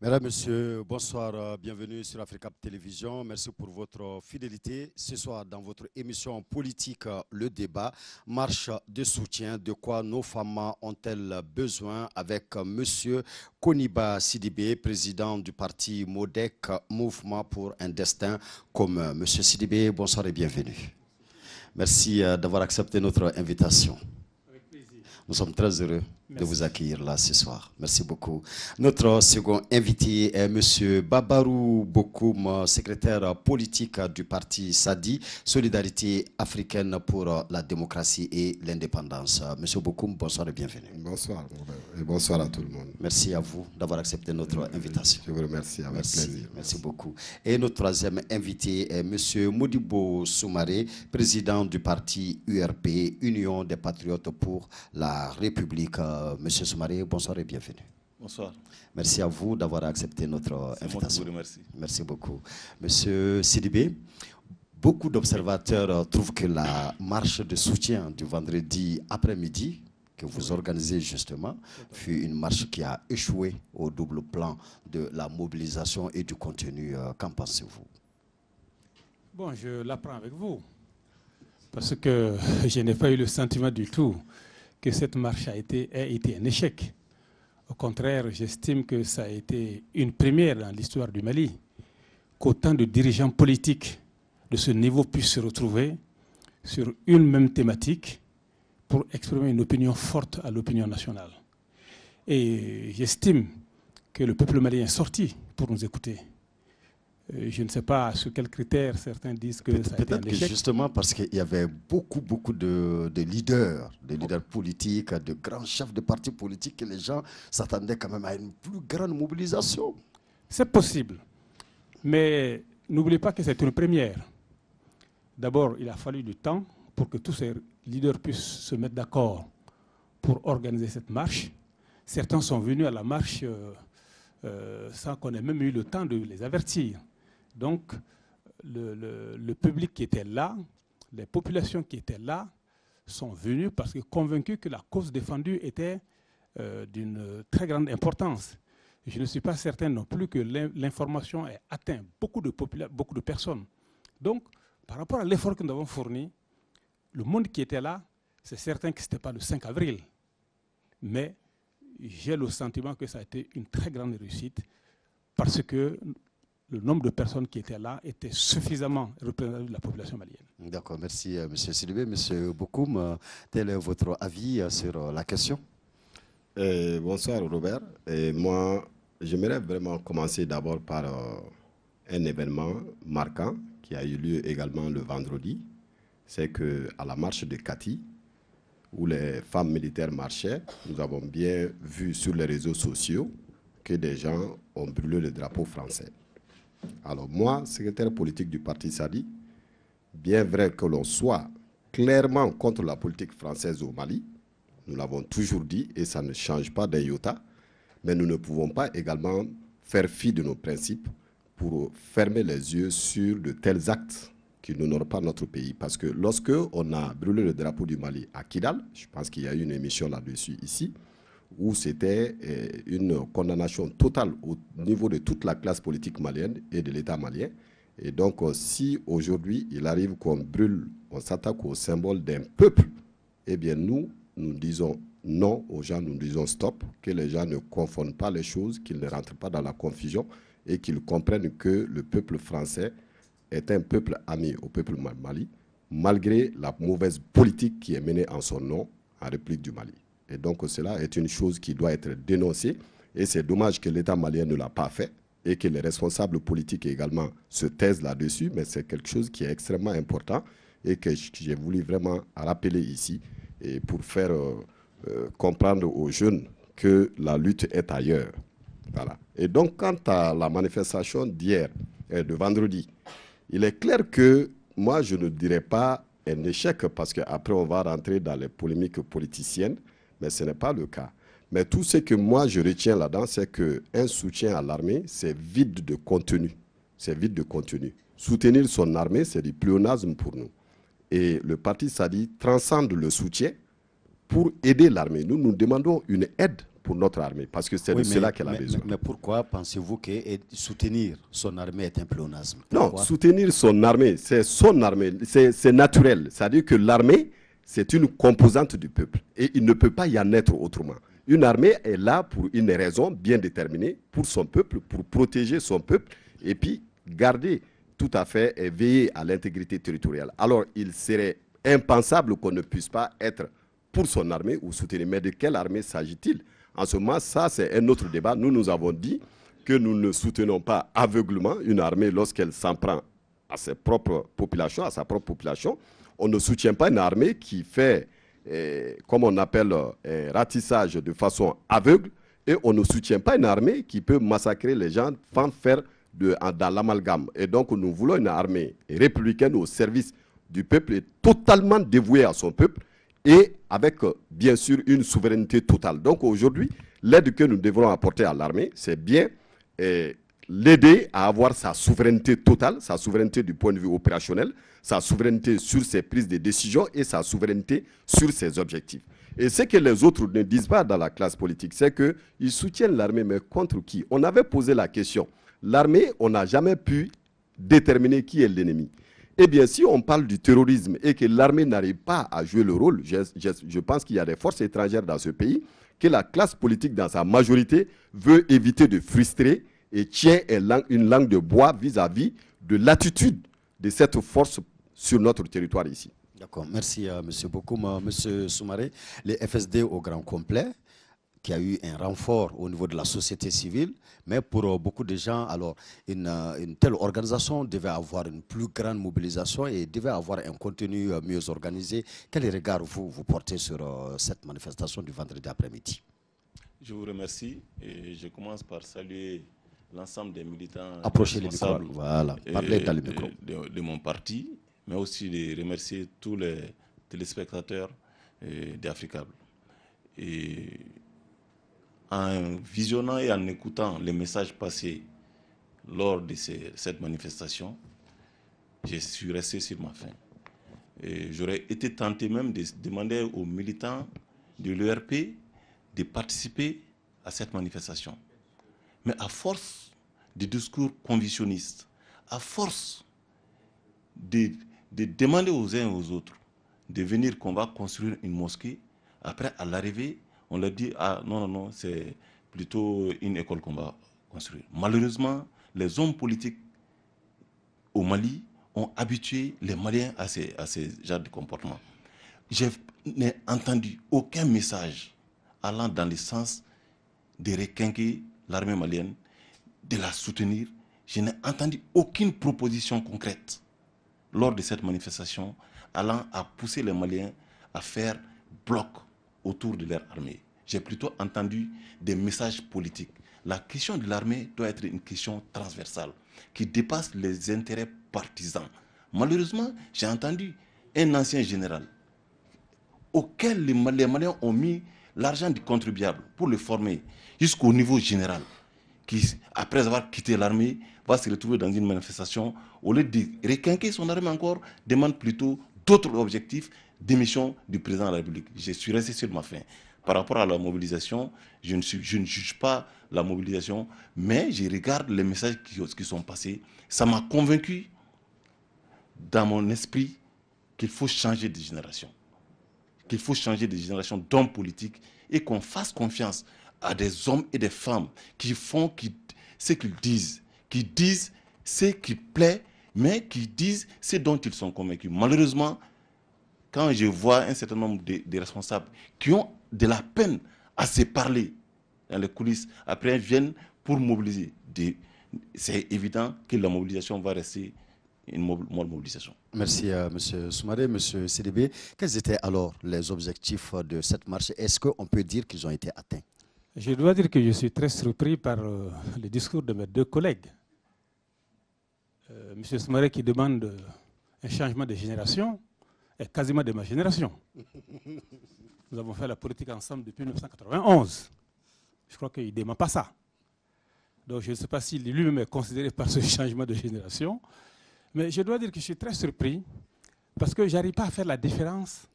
Mesdames, Messieurs, bonsoir, bienvenue sur Africa Télévision. Merci pour votre fidélité. Ce soir, dans votre émission politique, le débat, marche de soutien, de quoi nos femmes ont-elles besoin avec Monsieur Koniba Sidibé, président du parti MODEC, Mouvement pour un destin commun. Monsieur Sidibé, bonsoir et bienvenue. Merci d'avoir accepté notre invitation. Nous sommes très heureux de vous accueillir là ce soir. Merci beaucoup. Notre second invité est M. Babarou Bokoum, secrétaire politique du parti SADI, Solidarité africaine pour la démocratie et l'indépendance. M. Bokoum, bonsoir et bienvenue. Bonsoir et bonsoir à tout le monde. Merci à vous d'avoir accepté notre invitation. Je vous remercie avec plaisir. Merci beaucoup. Et notre troisième invité est M. Modibo Soumaré, président du parti URP, Union des Patriotes pour la République. Monsieur Soumaré, bonsoir et bienvenue. Bonsoir. Merci à vous d'avoir accepté notre invitation. Moi qui vous remercie. Merci beaucoup. Monsieur Sidibé, beaucoup d'observateurs trouvent que la marche de soutien du vendredi après-midi, que vous organisez justement, fut une marche qui a échoué au double plan de la mobilisation et du contenu. Qu'en pensez-vous? Bon, je l'apprends avec vous, parce que je n'ai pas eu le sentiment du tout que cette marche a été un échec. Au contraire, j'estime que ça a été une première dans l'histoire du Mali, qu'autant de dirigeants politiques de ce niveau puissent se retrouver sur une même thématique pour exprimer une opinion forte à l'opinion nationale. Et j'estime que le peuple malien est sorti pour nous écouter. Je ne sais pas sur quels critères certains disent que ça a été un échec. Peut-être que justement parce qu'il y avait beaucoup de leaders, politiques, de grands chefs de partis politiques, que les gens s'attendaient quand même à une plus grande mobilisation. C'est possible, mais n'oubliez pas que c'est une première. D'abord, il a fallu du temps pour que tous ces leaders puissent se mettre d'accord pour organiser cette marche. Certains sont venus à la marche sans qu'on ait même eu le temps de les avertir. Donc, le public qui était là, les populations qui étaient là, sont venues parce que convaincus que la cause défendue était d'une très grande importance. Je ne suis pas certain non plus que l'information ait atteint beaucoup de personnes. Donc, par rapport à l'effort que nous avons fourni, le monde qui était là, c'est certain que ce n'était pas le 5 avril. Mais j'ai le sentiment que ça a été une très grande réussite parce que le nombre de personnes qui étaient là était suffisamment représentatif de la population malienne. D'accord, merci M. Sidibé. M. Bokoum, quel est votre avis sur la question? Bonsoir Robert. Et moi, j'aimerais vraiment commencer d'abord par un événement marquant qui a eu lieu également le vendredi. C'est qu'à la marche de Kati, où les femmes militaires marchaient, nous avons bien vu sur les réseaux sociaux que des gens ont brûlé le drapeau français. Alors moi, secrétaire politique du parti SADI, bien vrai que l'on soit clairement contre la politique française au Mali, nous l'avons toujours dit et ça ne change pas d'un iota, mais nous ne pouvons pas également faire fi de nos principes pour fermer les yeux sur de tels actes qui n'honorent pas notre pays. Parce que lorsque on a brûlé le drapeau du Mali à Kidal, je pense qu'il y a eu une émission là-dessus ici, où c'était une condamnation totale au niveau de toute la classe politique malienne et de l'État malien. Et donc, si aujourd'hui, il arrive qu'on brûle, on s'attaque au symbole d'un peuple, eh bien nous disons non aux gens, nous disons stop, que les gens ne confondent pas les choses, qu'ils ne rentrent pas dans la confusion et qu'ils comprennent que le peuple français est un peuple ami au peuple Mali, malgré la mauvaise politique qui est menée en son nom en République du Mali. Et donc cela est une chose qui doit être dénoncée et c'est dommage que l'État malien ne l'a pas fait et que les responsables politiques également se taisent là-dessus, mais c'est quelque chose qui est extrêmement important et que j'ai voulu vraiment rappeler ici et pour faire comprendre aux jeunes que la lutte est ailleurs. Voilà. Et donc quant à la manifestation d'hier et de vendredi, il est clair que moi je ne dirais pas un échec parce qu'après on va rentrer dans les polémiques politiciennes, mais ce n'est pas le cas. Mais tout ce que moi je retiens là-dedans, c'est qu'un soutien à l'armée, c'est vide de contenu. C'est vide de contenu. Soutenir son armée, c'est du pléonasme pour nous. Et le parti SADI transcende le soutien pour aider l'armée. Nous demandons une aide pour notre armée, parce que c'est de cela qu'elle a besoin. Mais pourquoi pensez-vous que soutenir son armée est un pléonasme? Non, soutenir son armée, c'est naturel. C'est-à-dire que l'armée, c'est une composante du peuple et il ne peut pas y en être autrement. Une armée est là pour une raison bien déterminée, pour son peuple, pour protéger son peuple et puis garder tout à fait et veiller à l'intégrité territoriale. Alors, il serait impensable qu'on ne puisse pas être pour son armée ou soutenir. Mais de quelle armée s'agit-il? En ce moment, ça, c'est un autre débat. Nous avons dit que nous ne soutenons pas aveuglement une armée lorsqu'elle s'en prend à ses propres populations, à sa propre population. On ne soutient pas une armée qui fait, comme on appelle, ratissage de façon aveugle. Et on ne soutient pas une armée qui peut massacrer les gens, sans faire dans l'amalgame. Et donc, nous voulons une armée républicaine au service du peuple et totalement dévouée à son peuple et avec, bien sûr, une souveraineté totale. Donc, aujourd'hui, l'aide que nous devrons apporter à l'armée, c'est bien l'aider à avoir sa souveraineté totale, sa souveraineté du point de vue opérationnel, sa souveraineté sur ses prises de décision et sa souveraineté sur ses objectifs. Et ce que les autres ne disent pas dans la classe politique, c'est qu'ils soutiennent l'armée, mais contre qui? On avait posé la question. L'armée, on n'a jamais pu déterminer qui est l'ennemi. Eh bien, si on parle du terrorisme et que l'armée n'arrive pas à jouer le rôle, je pense qu'il y a des forces étrangères dans ce pays, que la classe politique dans sa majorité veut éviter de frustrer et tient une langue de bois vis-à-vis de l'attitude de cette force sur notre territoire ici. D'accord, merci M. Bokoum. M. Soumaré, les FSD au grand complet, qui a eu un renfort au niveau de la société civile, mais pour beaucoup de gens, alors une telle organisation devait avoir une plus grande mobilisation et devait avoir un contenu mieux organisé. Quel regard vous portez sur cette manifestation du vendredi après-midi? Je vous remercie et je commence par saluer l'ensemble des militants Approchez les micros, voilà, parlez dans le micro. De mon parti, mais aussi de remercier tous les téléspectateurs d'Africable. Et en visionnant et en écoutant les messages passés lors de cette manifestation, je suis resté sur ma faim. J'aurais été tenté même de demander aux militants de l'ERP de participer à cette manifestation. Mais à force de discours convictionnistes, à force de demander aux uns et aux autres de venir qu'on va construire une mosquée, après à l'arrivée, on leur dit, ah non, c'est plutôt une école qu'on va construire. Malheureusement, les hommes politiques au Mali ont habitué les Maliens à ces genres de comportements. Je n'ai entendu aucun message allant dans le sens de requinquer l'armée malienne, de la soutenir. Je n'ai entendu aucune proposition concrète lors de cette manifestation allant à pousser les Maliens à faire bloc autour de leur armée. J'ai plutôt entendu des messages politiques. La question de l'armée doit être une question transversale qui dépasse les intérêts partisans. Malheureusement, j'ai entendu un ancien général auquel les Maliens ont mis l'argent du contribuable pour le former jusqu'au niveau général, qui, après avoir quitté l'armée, va se retrouver dans une manifestation, au lieu de requinquer son armée encore, demande plutôt d'autres objectifs d'émission du président de la République. Je suis resté sur ma faim. Par rapport à la mobilisation, je ne juge pas la mobilisation, mais je regarde les messages qui sont passés. Ça m'a convaincu dans mon esprit qu'il faut changer de génération. Qu'il faut changer de génération d'hommes politiques et qu'on fasse confiance à des hommes et des femmes qui font ce qu'ils disent, qui disent ce qui plaît, mais qui disent ce dont ils sont convaincus. Malheureusement, quand je vois un certain nombre de responsables qui ont de la peine à se parler dans les coulisses, après ils viennent pour mobiliser. C'est évident que la mobilisation va rester une mobilisation. Merci M. Soumaré. M. CDB, quels étaient alors les objectifs de cette marche? Est-ce qu'on peut dire qu'ils ont été atteints? Je dois dire que je suis très surpris par le discours de mes deux collègues. M. Soumaré qui demande un changement de génération est quasiment de ma génération. Nous avons fait la politique ensemble depuis 1991. Je crois qu'il ne demande pas ça. Donc je ne sais pas s'il lui-même est considéré par ce changement de génération. Mais je dois dire que je suis très surpris parce que je n'arrive pas à faire la différence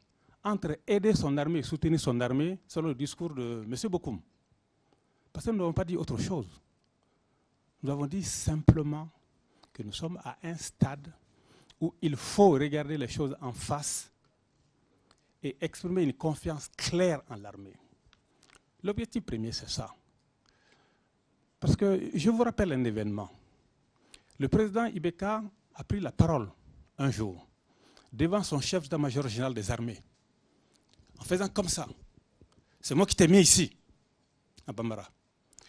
entre aider son armée et soutenir son armée selon le discours de M. Bokoum. Parce que nous n'avons pas dit autre chose. Nous avons dit simplement que nous sommes à un stade où il faut regarder les choses en face et exprimer une confiance claire en l'armée. L'objectif premier, c'est ça. Parce que je vous rappelle un événement. Le président Ibeka a pris la parole un jour devant son chef d'état-major général des armées, en faisant comme ça. C'est moi qui t'ai mis ici, à Bambara.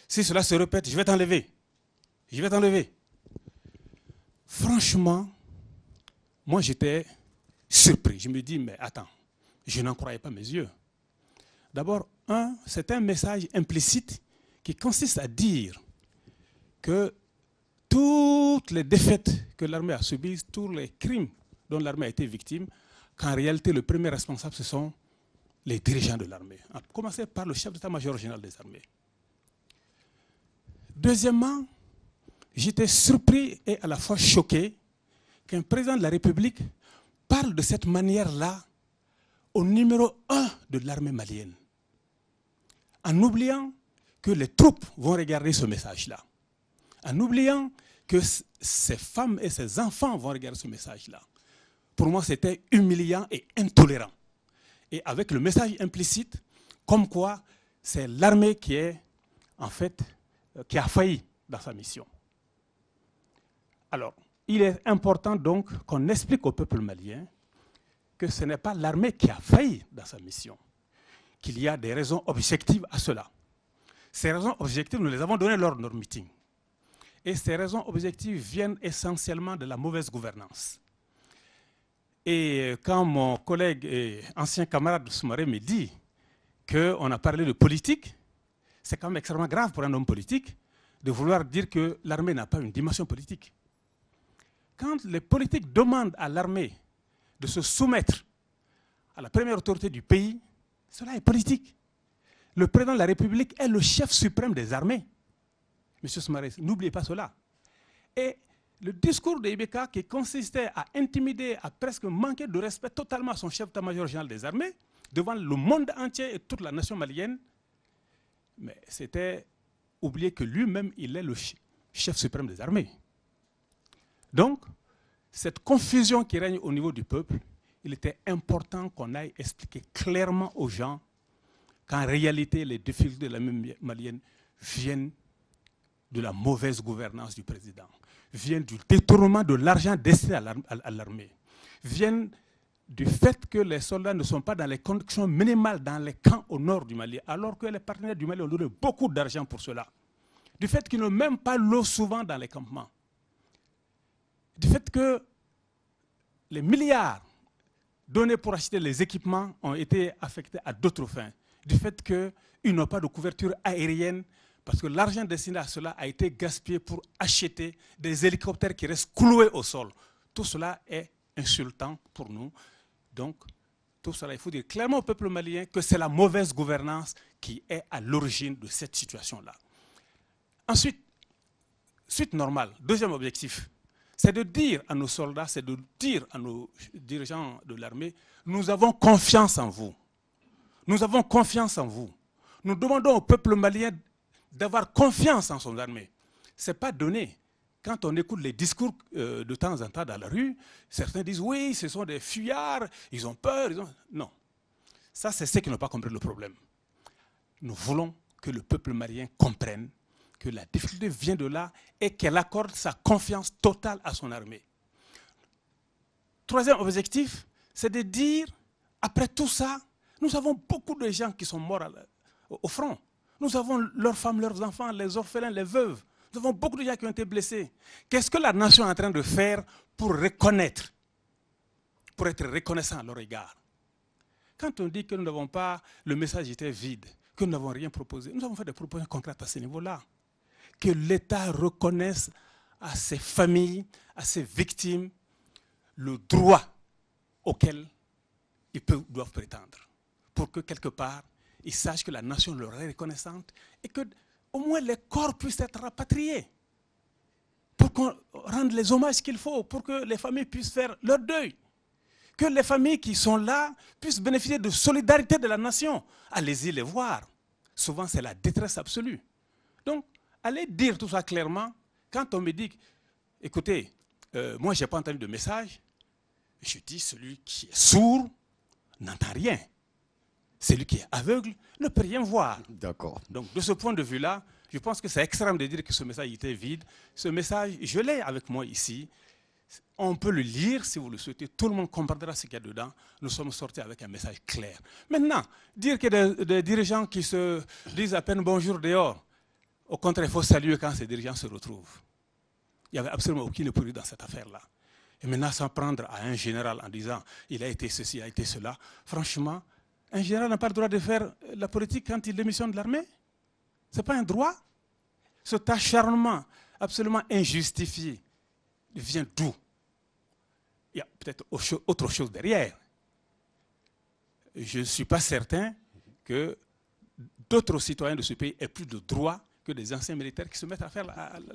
Si cela se répète, je vais t'enlever. Je vais t'enlever. Franchement, moi j'étais surpris. Je me dis, mais attends, je n'en croyais pas mes yeux. D'abord, c'est un message implicite qui consiste à dire que toutes les défaites que l'armée a subies, tous les crimes dont l'armée a été victime, qu'en réalité, le premier responsable, ce sont les dirigeants de l'armée, à commencer par le chef d'état-major général des armées. Deuxièmement, j'étais surpris et à la fois choqué qu'un président de la République parle de cette manière-là au numéro 1 de l'armée malienne, en oubliant que les troupes vont regarder ce message-là, en oubliant que ces femmes et ces enfants vont regarder ce message-là. Pour moi, c'était humiliant et intolérant. Et avec le message implicite, comme quoi c'est l'armée qui est, en fait, qui a failli dans sa mission. Alors, il est important donc qu'on explique au peuple malien que ce n'est pas l'armée qui a failli dans sa mission, qu'il y a des raisons objectives à cela. Ces raisons objectives, nous les avons données lors de notre meeting. Et ces raisons objectives viennent essentiellement de la mauvaise gouvernance. Et quand mon collègue et ancien camarade Soumaré me dit qu'on a parlé de politique, c'est quand même extrêmement grave pour un homme politique de vouloir dire que l'armée n'a pas une dimension politique. Quand les politiques demandent à l'armée de se soumettre à la première autorité du pays, cela est politique. Le président de la République est le chef suprême des armées. Monsieur Soumaré, n'oubliez pas cela. Et le discours de Ibeka qui consistait à intimider, à presque manquer de respect totalement à son chef d'état-major général des armées, devant le monde entier et toute la nation malienne, mais c'était oublier que lui-même, il est le chef suprême des armées. Donc, cette confusion qui règne au niveau du peuple, il était important qu'on aille expliquer clairement aux gens qu'en réalité, les difficultés de la malienne viennent de la mauvaise gouvernance du président, viennent du détournement de l'argent destiné à l'armée, viennent du fait que les soldats ne sont pas dans les conditions minimales dans les camps au nord du Mali, alors que les partenaires du Mali ont donné beaucoup d'argent pour cela, du fait qu'ils n'ont même pas l'eau souvent dans les campements, du fait que les milliards donnés pour acheter les équipements ont été affectés à d'autres fins, du fait qu'ils n'ont pas de couverture aérienne, parce que l'argent destiné à cela a été gaspillé pour acheter des hélicoptères qui restent cloués au sol. Tout cela est insultant pour nous. Donc, tout cela, il faut dire clairement au peuple malien que c'est la mauvaise gouvernance qui est à l'origine de cette situation-là. Ensuite, suite normale, deuxième objectif, c'est de dire à nos soldats, c'est de dire à nos dirigeants de l'armée, nous avons confiance en vous. Nous avons confiance en vous. Nous demandons au peuple malien d'avoir confiance en son armée. Ce n'est pas donné. Quand on écoute les discours de temps en temps dans la rue, certains disent oui, ce sont des fuyards, ils ont peur. Non. Ça, c'est ceux qui n'ont pas compris le problème. Nous voulons que le peuple malien comprenne que la difficulté vient de là et qu'elle accorde sa confiance totale à son armée. Troisième objectif, c'est de dire, après tout ça, nous avons beaucoup de gens qui sont morts au front. Nous avons leurs femmes, leurs enfants, les orphelins, les veuves. Nous avons beaucoup de gens qui ont été blessés. Qu'est-ce que la nation est en train de faire pour reconnaître, pour être reconnaissant à leur égard? Quand on dit que nous n'avons pas, le message était vide, que nous n'avons rien proposé, nous avons fait des propositions concrètes à ce niveau-là. Que l'État reconnaisse à ses familles, à ses victimes, le droit auquel ils doivent prétendre. Pour que quelque part, ils sachent que la nation leur est reconnaissante et que au moins les corps puissent être rapatriés. Pour qu'on rende les hommages qu'il faut, pour que les familles puissent faire leur deuil. Que les familles qui sont là puissent bénéficier de solidarité de la nation. Allez-y les voir. Souvent, c'est la détresse absolue. Donc, allez dire tout ça clairement. Quand on me dit, écoutez, moi, je n'ai pas entendu de message, je dis, celui qui est sourd n'entend rien. Celui qui est aveugle ne peut rien voir. D'accord. Donc, de ce point de vue-là, je pense que c'est extrême de dire que ce message était vide. Ce message, je l'ai avec moi ici. On peut le lire si vous le souhaitez. Tout le monde comprendra ce qu'il y a dedans. Nous sommes sortis avec un message clair. Maintenant, dire que des dirigeants qui se disent à peine bonjour dehors, au contraire, il faut saluer quand ces dirigeants se retrouvent. Il n'y avait absolument aucune épouse dans cette affaire-là. Et maintenant, s'en prendre à un général en disant il a été ceci, il a été cela, franchement, un général n'a pas le droit de faire la politique quand il démissionne de l'armée. Ce n'est pas un droit. Cet acharnement absolument injustifié vient d'où? Il y a peut-être autre chose derrière. Je ne suis pas certain que d'autres citoyens de ce pays aient plus de droits que des anciens militaires qui se mettent à faire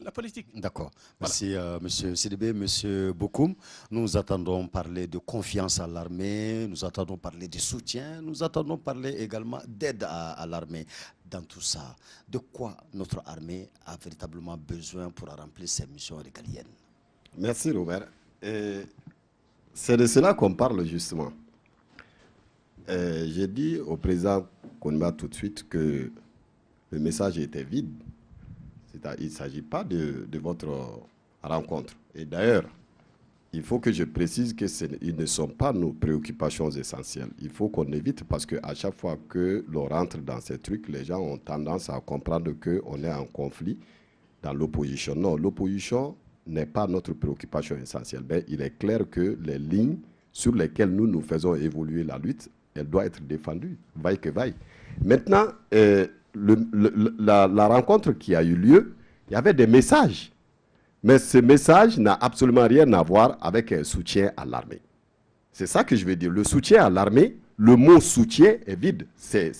la politique. D'accord. Voilà. Merci, M. Sidibé, M. Bokoum. Nous attendons parler de confiance à l'armée, nous attendons parler de soutien, nous attendons parler également d'aide à l'armée. Dans tout ça, de quoi notre armée a véritablement besoin pour remplir ses missions régaliennes? Merci, Robert. C'est de cela qu'on parle justement. J'ai dit au président Konba tout de suite que le message était vide. Il ne s'agit pas de votre rencontre. Et d'ailleurs, il faut que je précise qu'ils ne sont pas nos préoccupations essentielles. Il faut qu'on évite parce qu'à chaque fois que l'on rentre dans ces trucs, les gens ont tendance à comprendre qu'on est en conflit dans l'opposition. Non, l'opposition n'est pas notre préoccupation essentielle. Mais il est clair que les lignes sur lesquelles nous faisons évoluer la lutte, elle doit être défendue, vaille que vaille. Maintenant, la rencontre qui a eu lieu, il y avait des messages. Mais ce message n'a absolument rien à voir avec un soutien à l'armée. C'est ça que je veux dire. Le soutien à l'armée, le mot soutien est vide. C'est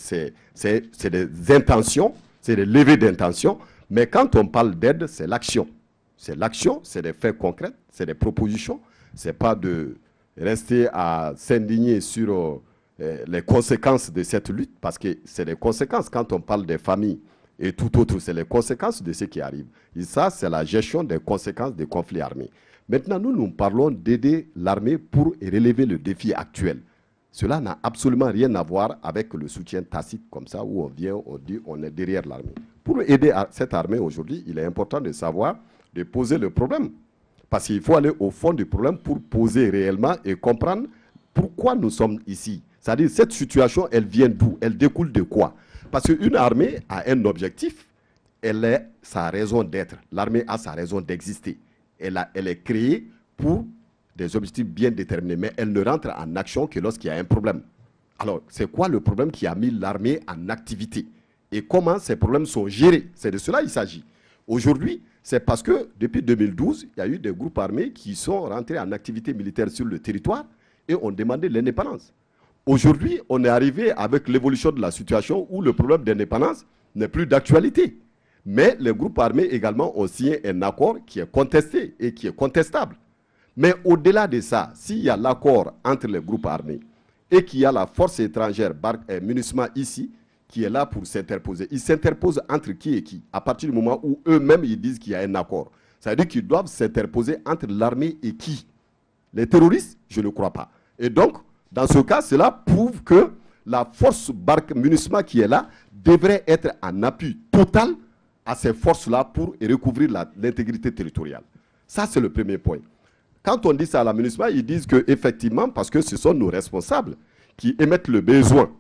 des intentions, c'est des levées d'intentions. Mais quand on parle d'aide, c'est l'action. C'est l'action, c'est des faits concrets, c'est des propositions. Ce n'est pas de rester à s'indigner sur les conséquences de cette lutte, parce que c'est les conséquences. Quand on parle des familles et tout autre, c'est les conséquences de ce qui arrive. Et ça, c'est la gestion des conséquences des conflits armés. Maintenant, nous parlons d'aider l'armée pour relever le défi actuel. Cela n'a absolument rien à voir avec le soutien tacite comme ça, où on vient, on dit on est derrière l'armée. Pour aider cette armée aujourd'hui, il est important de savoir, de poser le problème. Parce qu'il faut aller au fond du problème pour poser réellement et comprendre pourquoi nous sommes ici. C'est-à-dire, cette situation, elle vient d'où? Elle découle de quoi? Parce qu'une armée a un objectif, elle a sa raison d'être. L'armée a sa raison d'exister. Elle est créée pour des objectifs bien déterminés, mais elle ne rentre en action que lorsqu'il y a un problème. Alors, c'est quoi le problème qui a mis l'armée en activité? Et comment ces problèmes sont gérés? C'est de cela qu'il s'agit. Aujourd'hui, c'est parce que depuis 2012, il y a eu des groupes armés qui sont rentrés en activité militaire sur le territoire et ont demandé l'indépendance. Aujourd'hui, on est arrivé avec l'évolution de la situation où le problème d'indépendance n'est plus d'actualité. Mais les groupes armés également ont signé un accord qui est contesté et qui est contestable. Mais au-delà de ça, s'il y a l'accord entre les groupes armés et qu'il y a la force étrangère, MINUSMA ici, qui est là pour s'interposer, ils s'interposent entre qui et qui? À partir du moment où eux-mêmes ils disent qu'il y a un accord. Ça veut dire qu'ils doivent s'interposer entre l'armée et qui? Les terroristes? Je ne crois pas. Et donc, dans ce cas, cela prouve que la force MINUSMA qui est là devrait être en appui total à ces forces-là pour recouvrir l'intégrité territoriale. Ça, c'est le premier point. Quand on dit ça à la MINUSMA, ils disent qu'effectivement, parce que ce sont nos responsables qui émettent le besoin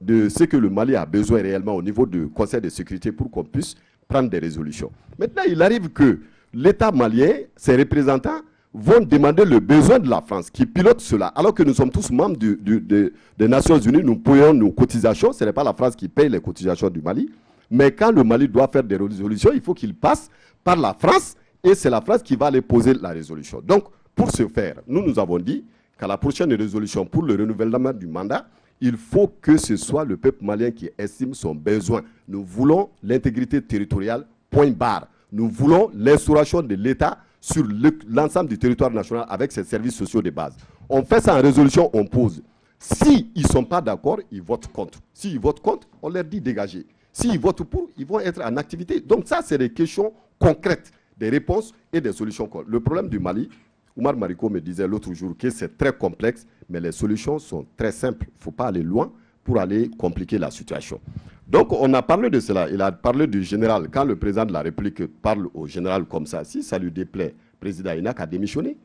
de ce que le Mali a besoin réellement au niveau du Conseil de sécurité pour qu'on puisse prendre des résolutions. Maintenant, il arrive que l'État malien, ses représentants, vont demander le besoin de la France qui pilote cela. Alors que nous sommes tous membres des Nations Unies, nous payons nos cotisations. Ce n'est pas la France qui paye les cotisations du Mali. Mais quand le Mali doit faire des résolutions, il faut qu'il passe par la France et c'est la France qui va aller poser la résolution. Donc, pour ce faire, nous avons dit qu'à la prochaine résolution pour le renouvellement du mandat, il faut que ce soit le peuple malien qui estime son besoin. Nous voulons l'intégrité territoriale, point barre. Nous voulons l'instauration de l'État sur l'ensemble du territoire national avec ses services sociaux de base. On fait ça en résolution, on pose. S'ils ne sont pas d'accord, ils votent contre. S'ils votent contre, on leur dit dégager. S'ils votent pour, ils vont être en activité. Donc ça, c'est des questions concrètes, des réponses et des solutions. Le problème du Mali, Oumar Mariko me disait l'autre jour que c'est très complexe, mais les solutions sont très simples. Il ne faut pas aller loin pour aller compliquer la situation. Donc, on a parlé de cela. Il a parlé du général. Quand le président de la République parle au général comme ça, si ça lui déplaît, le président, il n'a qu'à démissionner.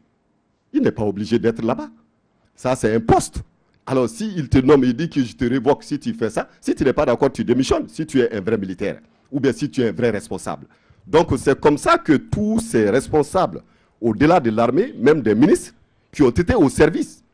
Il n'est pas obligé d'être là-bas. Ça, c'est un poste. Alors, s'il te nomme, il dit que je te révoque si tu fais ça. Si tu n'es pas d'accord, tu démissionnes. Si tu es un vrai militaire ou bien si tu es un vrai responsable. Donc, c'est comme ça que tous ces responsables, au-delà de l'armée, même des ministres qui ont été au service,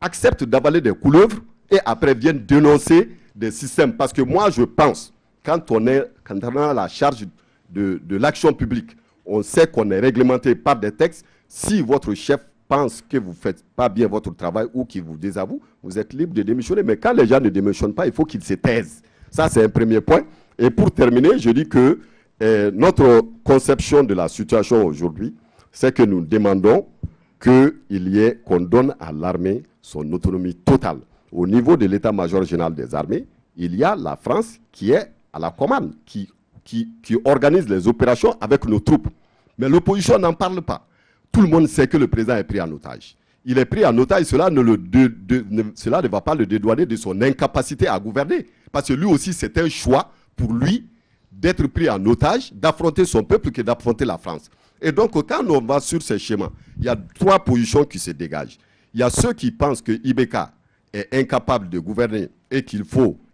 acceptent d'avaler des couleuvres et après viennent dénoncer des systèmes. Parce que moi, je pense, quand on a la charge de l'action publique, on sait qu'on est réglementé par des textes. Si votre chef pense que vous ne faites pas bien votre travail ou qu'il vous désavoue, vous êtes libre de démissionner. Mais quand les gens ne démissionnent pas, il faut qu'ils se taisent. Ça, c'est un premier point. Et pour terminer, je dis que notre conception de la situation aujourd'hui, c'est que nous demandons qu'on donne à l'armée son autonomie totale. Au niveau de l'état-major général des armées, il y a la France qui est à la commande, qui organise les opérations avec nos troupes. Mais l'opposition n'en parle pas. Tout le monde sait que le président est pris en otage. Il est pris en otage, cela ne va pas le dédouaner de son incapacité à gouverner. Parce que lui aussi, c'est un choix pour lui d'être pris en otage, d'affronter son peuple que d'affronter la France. Et donc, quand on va sur ces schémas, il y a trois positions qui se dégagent. Il y a ceux qui pensent que Ibeka est incapable de gouverner et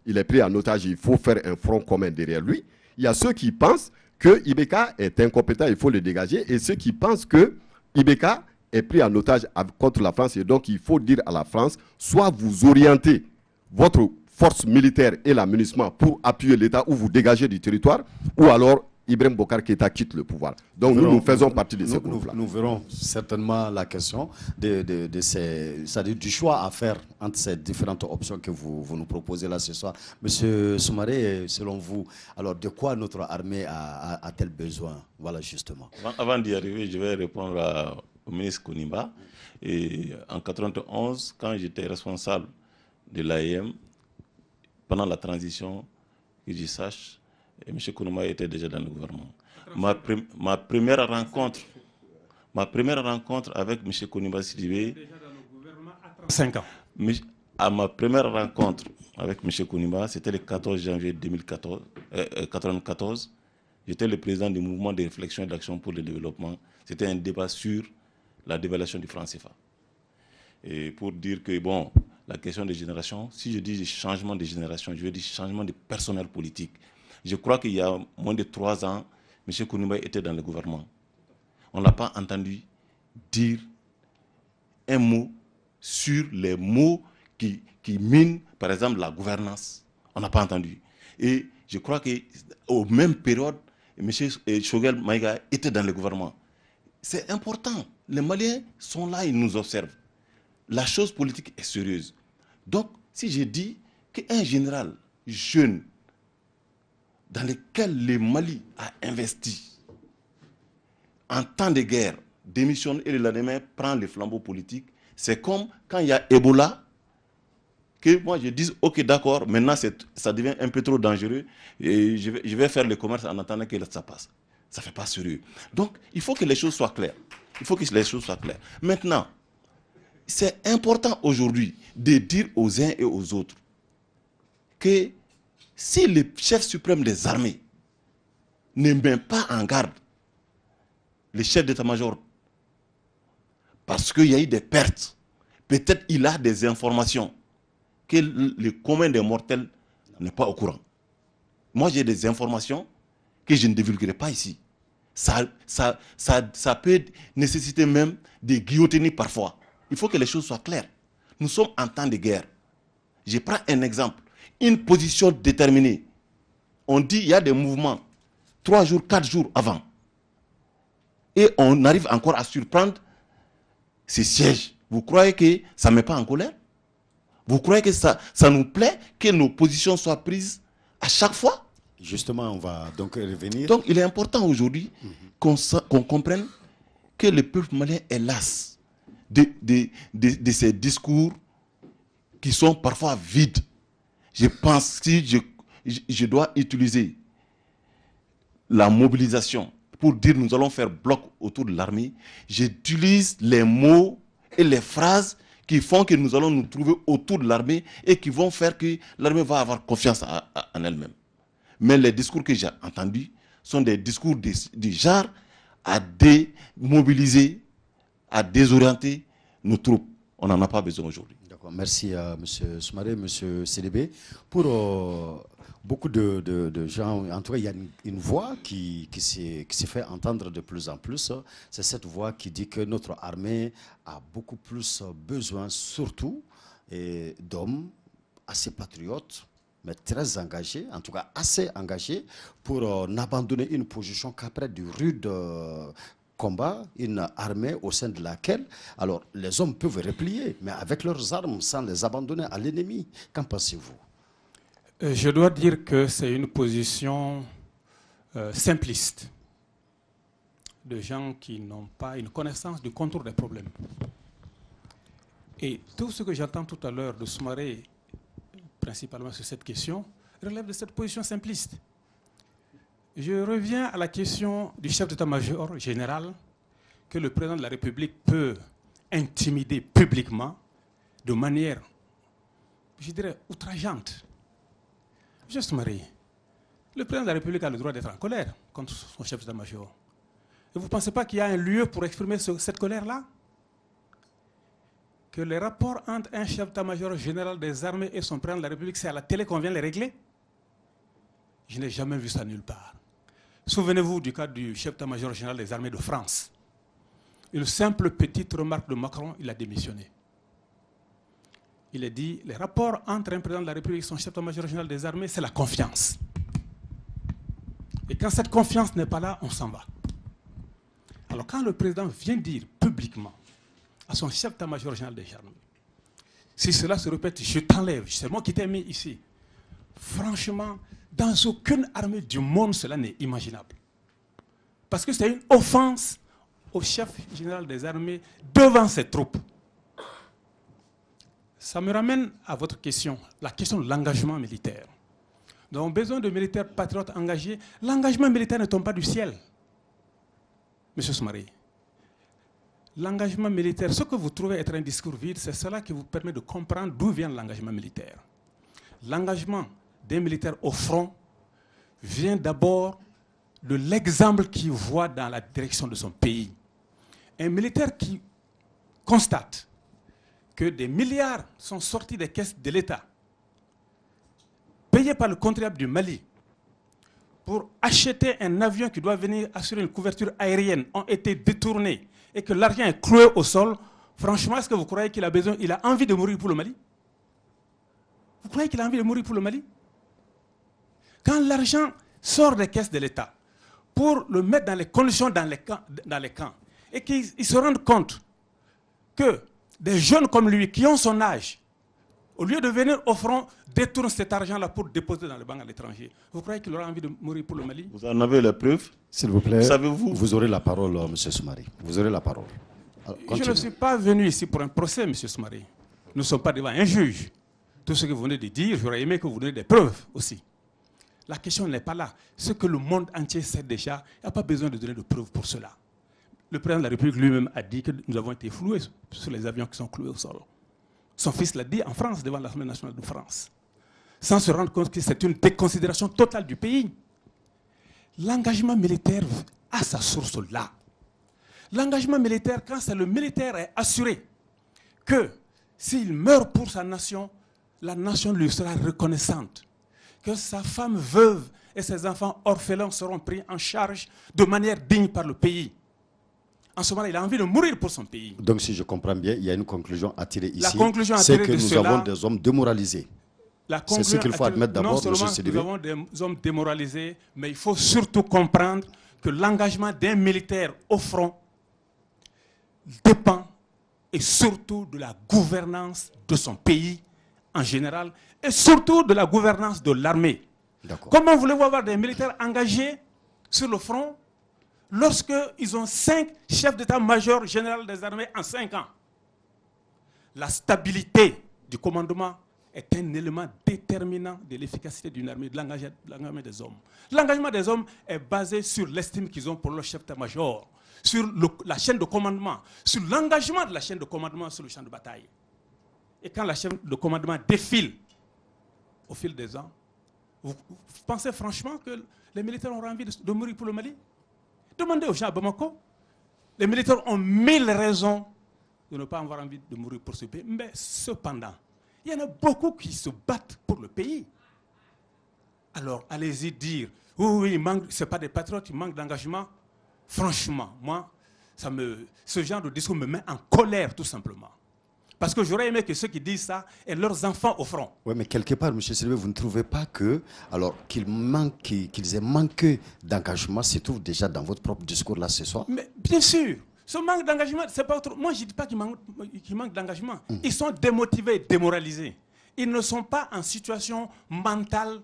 il est pris en otage, il faut faire un front commun derrière lui. Il y a ceux qui pensent que Ibeka est incompétent, il faut le dégager. Et ceux qui pensent que Ibeka est pris en otage contre la France. Et donc, il faut dire à la France, soit vous orientez votre force militaire et l'amunissement pour appuyer l'État ou vous dégagez du territoire, ou alors Ibrahim Bokar Keïta quitte le pouvoir. Donc nous faisons partie de ces groupes-là. Nous verrons certainement la question c'est-à-dire du choix à faire entre ces différentes options que vous nous proposez là ce soir. Monsieur Soumaré, selon vous, alors de quoi notre armée a-t-elle besoin? Voilà justement. Avant d'y arriver, je vais répondre au ministre Konimba. Et en 91, quand j'étais responsable de l'AEM, pendant la transition, que je sache, M. Kounouma était déjà dans le gouvernement. Ma première rencontre avec M. Kounouma Sidibé, 5 ans. Ma première rencontre avec M. Kounouma, c'était le 14 janvier 1994. J'étais le président du mouvement de réflexion et d'action pour le développement. C'était un débat sur la dévaluation du franc CFA. Et pour dire que, bon, la question des générations, si je dis changement de génération, je veux dire changement de personnel politique. Je crois qu'il y a moins de 3 ans, M. Kounouma était dans le gouvernement. On ne l'a pas entendu dire un mot sur les mots qui minent, par exemple, la gouvernance. On n'a pas entendu. Et je crois qu'aux mêmes périodes, M. Choguel Maïga était dans le gouvernement. C'est important. Les Maliens sont là, ils nous observent. La chose politique est sérieuse. Donc, si je dis qu'un général jeune dans lequel le Mali a investi en temps de guerre, démissionne et le lendemain prend les flambeaux politiques, c'est comme quand il y a Ebola, que moi je dis, ok d'accord, maintenant ça devient un peu trop dangereux, et je vais faire le commerce en attendant que ça passe. Ça ne fait pas sérieux. Donc, il faut que les choses soient claires. Maintenant, c'est important aujourd'hui de dire aux uns et aux autres que si le chef suprême des armées ne met pas en garde le chef d'état-major parce qu'il y a eu des pertes, peut-être il a des informations que le commun des mortels n'est pas au courant. Moi, j'ai des informations que je ne divulguerai pas ici. Ça peut nécessiter même des guillotines parfois. Il faut que les choses soient claires. Nous sommes en temps de guerre. Je prends un exemple. Une position déterminée. On dit qu'il y a des mouvements 3 jours, 4 jours avant. Et on arrive encore à surprendre ces sièges. Vous croyez que ça ne met pas en colère? Vous croyez que ça nous plaît que nos positions soient prises à chaque fois? Justement, on va donc revenir. Donc, il est important aujourd'hui qu'on comprenne que le peuple malien est las de ces discours qui sont parfois vides. Je pense, si je dois utiliser la mobilisation pour dire nous allons faire bloc autour de l'armée, j'utilise les mots et les phrases qui font que nous allons nous trouver autour de l'armée et qui vont faire que l'armée va avoir confiance en elle-même. Mais les discours que j'ai entendus sont des discours du genre à démobiliser, à désorienter nos troupes. On n'en a pas besoin aujourd'hui. D'accord, merci à M. Soumaré, M. Sidibé. Pour beaucoup de gens, en tout cas, il y a une voix qui s'est fait entendre de plus en plus. C'est cette voix qui dit que notre armée a beaucoup plus besoin, surtout, d'hommes assez patriotes, mais très engagés, en tout cas assez engagés, pour n'abandonner une position qu'après du rude combat, une armée au sein de laquelle, alors les hommes peuvent replier, mais avec leurs armes, sans les abandonner à l'ennemi. Qu'en pensez-vous? Je dois dire que c'est une position simpliste de gens qui n'ont pas une connaissance du contour des problèmes. Et tout ce que j'entends tout à l'heure de Soumaré, principalement sur cette question, relève de cette position simpliste. Je reviens à la question du chef d'état-major général que le président de la République peut intimider publiquement de manière, je dirais, outrageante. Monsieur Soumaré, le président de la République a le droit d'être en colère contre son chef d'état-major. Et vous ne pensez pas qu'il y a un lieu pour exprimer cette colère-là? Que les rapports entre un chef d'état-major général des armées et son président de la République, c'est à la télé qu'on vient les régler? Je n'ai jamais vu ça nulle part. Souvenez-vous du cas du chef d'état-major général des armées de France. Une simple petite remarque de Macron, il a démissionné. Il a dit, les rapports entre un président de la République et son chef d'état-major général des armées, c'est la confiance. Et quand cette confiance n'est pas là, on s'en va. Alors quand le président vient dire publiquement à son chef d'état-major général des armées, si cela se répète, je t'enlève, c'est moi qui t'ai mis ici. Franchement, dans aucune armée du monde, cela n'est imaginable. Parce que c'est une offense au chef général des armées devant ses troupes. Ça me ramène à votre question, la question de l'engagement militaire. Nous avons besoin de militaires patriotes engagés. L'engagement militaire ne tombe pas du ciel. Monsieur Soumaré, l'engagement militaire, ce que vous trouvez être un discours vide, c'est cela qui vous permet de comprendre d'où vient l'engagement militaire. L'engagement des militaires au front vient d'abord de l'exemple qu'il voit dans la direction de son pays. Un militaire qui constate que des milliards sont sortis des caisses de l'État, payés par le contribuable du Mali, pour acheter un avion qui doit venir assurer une couverture aérienne, ont été détournés et que l'argent est cloué au sol. Franchement, est-ce que vous croyez qu'il a besoin, il a envie de mourir pour le Mali? Vous croyez qu'il a envie de mourir pour le Mali? Quand l'argent sort des caisses de l'État pour le mettre dans les conditions dans les camps et qu'ils se rendent compte que des jeunes comme lui qui ont son âge, au lieu de venir au front, détournent cet argent-là pour déposer dans les banques à l'étranger, vous croyez qu'il aura envie de mourir pour le Mali? Vous en avez les preuves? S'il vous plaît, savez-vous? Vous aurez la parole, M. Soumaré. Vous aurez la parole. Alors, je ne suis pas venu ici pour un procès, M. Soumaré. Nous ne sommes pas devant un juge. Tout ce que vous venez de dire, j'aurais aimé que vous donniez des preuves aussi. La question n'est pas là. Ce que le monde entier sait déjà, il n'y a pas besoin de donner de preuves pour cela. Le président de la République lui-même a dit que nous avons été floués sur les avions qui sont cloués au sol. Son fils l'a dit en France, devant l'Assemblée nationale de France, sans se rendre compte que c'est une déconsidération totale du pays. L'engagement militaire a sa source là. L'engagement militaire, quand c'est le militaire est assuré que s'il meurt pour sa nation, la nation lui sera reconnaissante, que sa femme veuve et ses enfants orphelins seront pris en charge de manière digne par le pays. En ce moment, il a envie de mourir pour son pays. Donc, si je comprends bien, il y a une conclusion à tirer ici. La conclusion à c'est tirer que de nous cela, avons des hommes démoralisés. C'est ce qu'il faut admettre d'abord, non seulement nous avons des hommes démoralisés, mais il faut surtout comprendre que l'engagement d'un militaire au front dépend et surtout de la gouvernance de son pays en général et surtout de la gouvernance de l'armée. Comment voulez-vous avoir des militaires engagés sur le front lorsqu'ils ont 5 chefs d'état-major général des armées en 5 ans? La stabilité du commandement est un élément déterminant de l'efficacité d'une armée, de l'engagement des hommes. L'engagement des hommes est basé sur l'estime qu'ils ont pour leur chef d'état-major, sur la chaîne de commandement, sur l'engagement de la chaîne de commandement sur le champ de bataille. Et quand la chaîne de commandement défile au fil des ans, vous pensez franchement que les militaires auront envie de mourir pour le Mali? Demandez aux gens à Bamako. Les militaires ont 1000 raisons de ne pas avoir envie de mourir pour ce pays. Mais cependant, il y en a beaucoup qui se battent pour le pays. Alors, allez-y dire, oui, ce n'est pas des patriotes, ils manquent d'engagement. Franchement, moi, ce genre de discours me met en colère, tout simplement. Parce que j'aurais aimé que ceux qui disent ça aient leurs enfants au front. Oui, mais quelque part, M. Sidibé, vous ne trouvez pas que, alors qu'ils aient manqué d'engagement, se trouve déjà dans votre propre discours là ce soir? Mais bien sûr, ce manque d'engagement, c'est pas autre. Moi, je ne dis pas qu'ils manquent d'engagement. Ils sont démotivés, démoralisés. Ils ne sont pas en situation mentale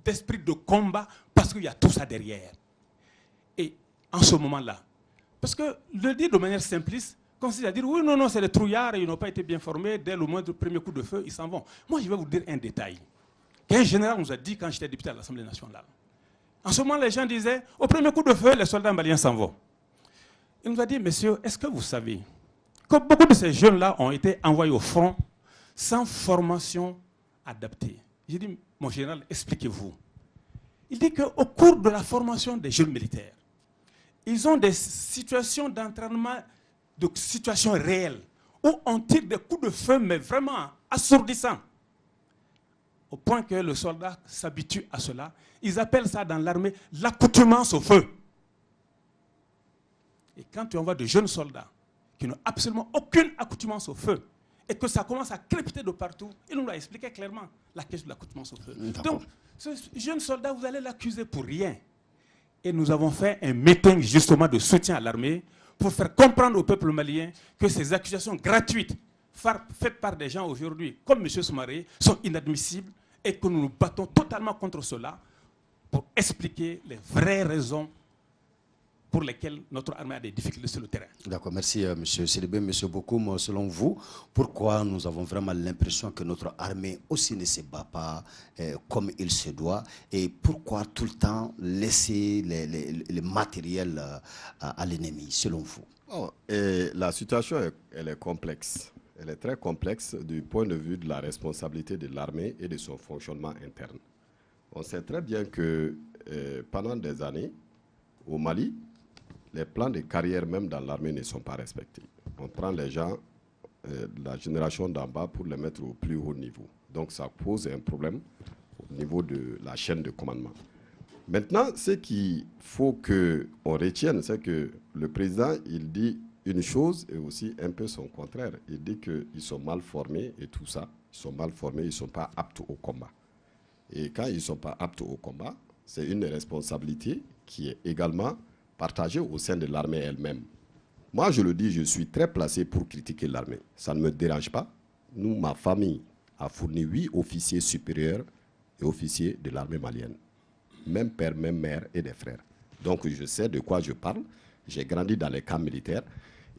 d'esprit de combat parce qu'il y a tout ça derrière. Et en ce moment-là, parce que le dire de manière simpliste, consiste à dire oui, non, c'est des trouillards, ils n'ont pas été bien formés, dès le moindre premier coup de feu, ils s'en vont. Moi, je vais vous dire un détail qu'un général nous a dit quand j'étais député à l'Assemblée nationale. En ce moment, les gens disaient, au premier coup de feu, les soldats maliens s'en vont. Il nous a dit, messieurs, est-ce que vous savez que beaucoup de ces jeunes-là ont été envoyés au front sans formation adaptée? J'ai dit, mon général, expliquez-vous. Il dit qu'au cours de la formation des jeunes militaires, ils ont des situations d'entraînement, de situations réelles, où on tire des coups de feu, mais vraiment assourdissants. Au point que le soldat s'habitue à cela. Ils appellent ça dans l'armée l'accoutumance au feu. Et quand tu envoies de jeunes soldats qui n'ont absolument aucune accoutumance au feu, et que ça commence à crépiter de partout, il nous l'a expliqué clairement, la question de l'accoutumance au feu. Donc, ce jeune soldat, vous allez l'accuser pour rien. Et nous avons fait un meeting justement de soutien à l'armée pour faire comprendre au peuple malien que ces accusations gratuites faites par des gens aujourd'hui, comme M. Soumaré, sont inadmissibles et que nous nous battons totalement contre cela pour expliquer les vraies raisons pour lesquelles notre armée a des difficultés sur le terrain. D'accord, merci M. Sidibé. M. Bokoum, selon vous, pourquoi nous avons vraiment l'impression que notre armée aussi ne se bat pas comme il se doit, et pourquoi tout le temps laisser les matériels à l'ennemi, selon vous? Et la situation, elle est complexe. Elle est très complexe du point de vue de la responsabilité de l'armée et de son fonctionnement interne. On sait très bien que pendant des années, au Mali, les plans de carrière même dans l'armée ne sont pas respectés. On prend les gens de la génération d'en bas pour les mettre au plus haut niveau. Donc ça pose un problème au niveau de la chaîne de commandement. Maintenant, ce qu'il faut qu'on retienne, c'est que le président, il dit une chose et aussi un peu son contraire. Il dit qu'ils sont mal formés et tout ça. Ils sont mal formés, ils ne sont pas aptes au combat. Et quand ils ne sont pas aptes au combat, c'est une responsabilité qui est également partagée au sein de l'armée elle-même. Moi, je le dis, je suis très placé pour critiquer l'armée. Ça ne me dérange pas. Nous, ma famille a fourni 8 officiers supérieurs et officiers de l'armée malienne. Même père, même mère et des frères. Donc, je sais de quoi je parle. J'ai grandi dans les camps militaires.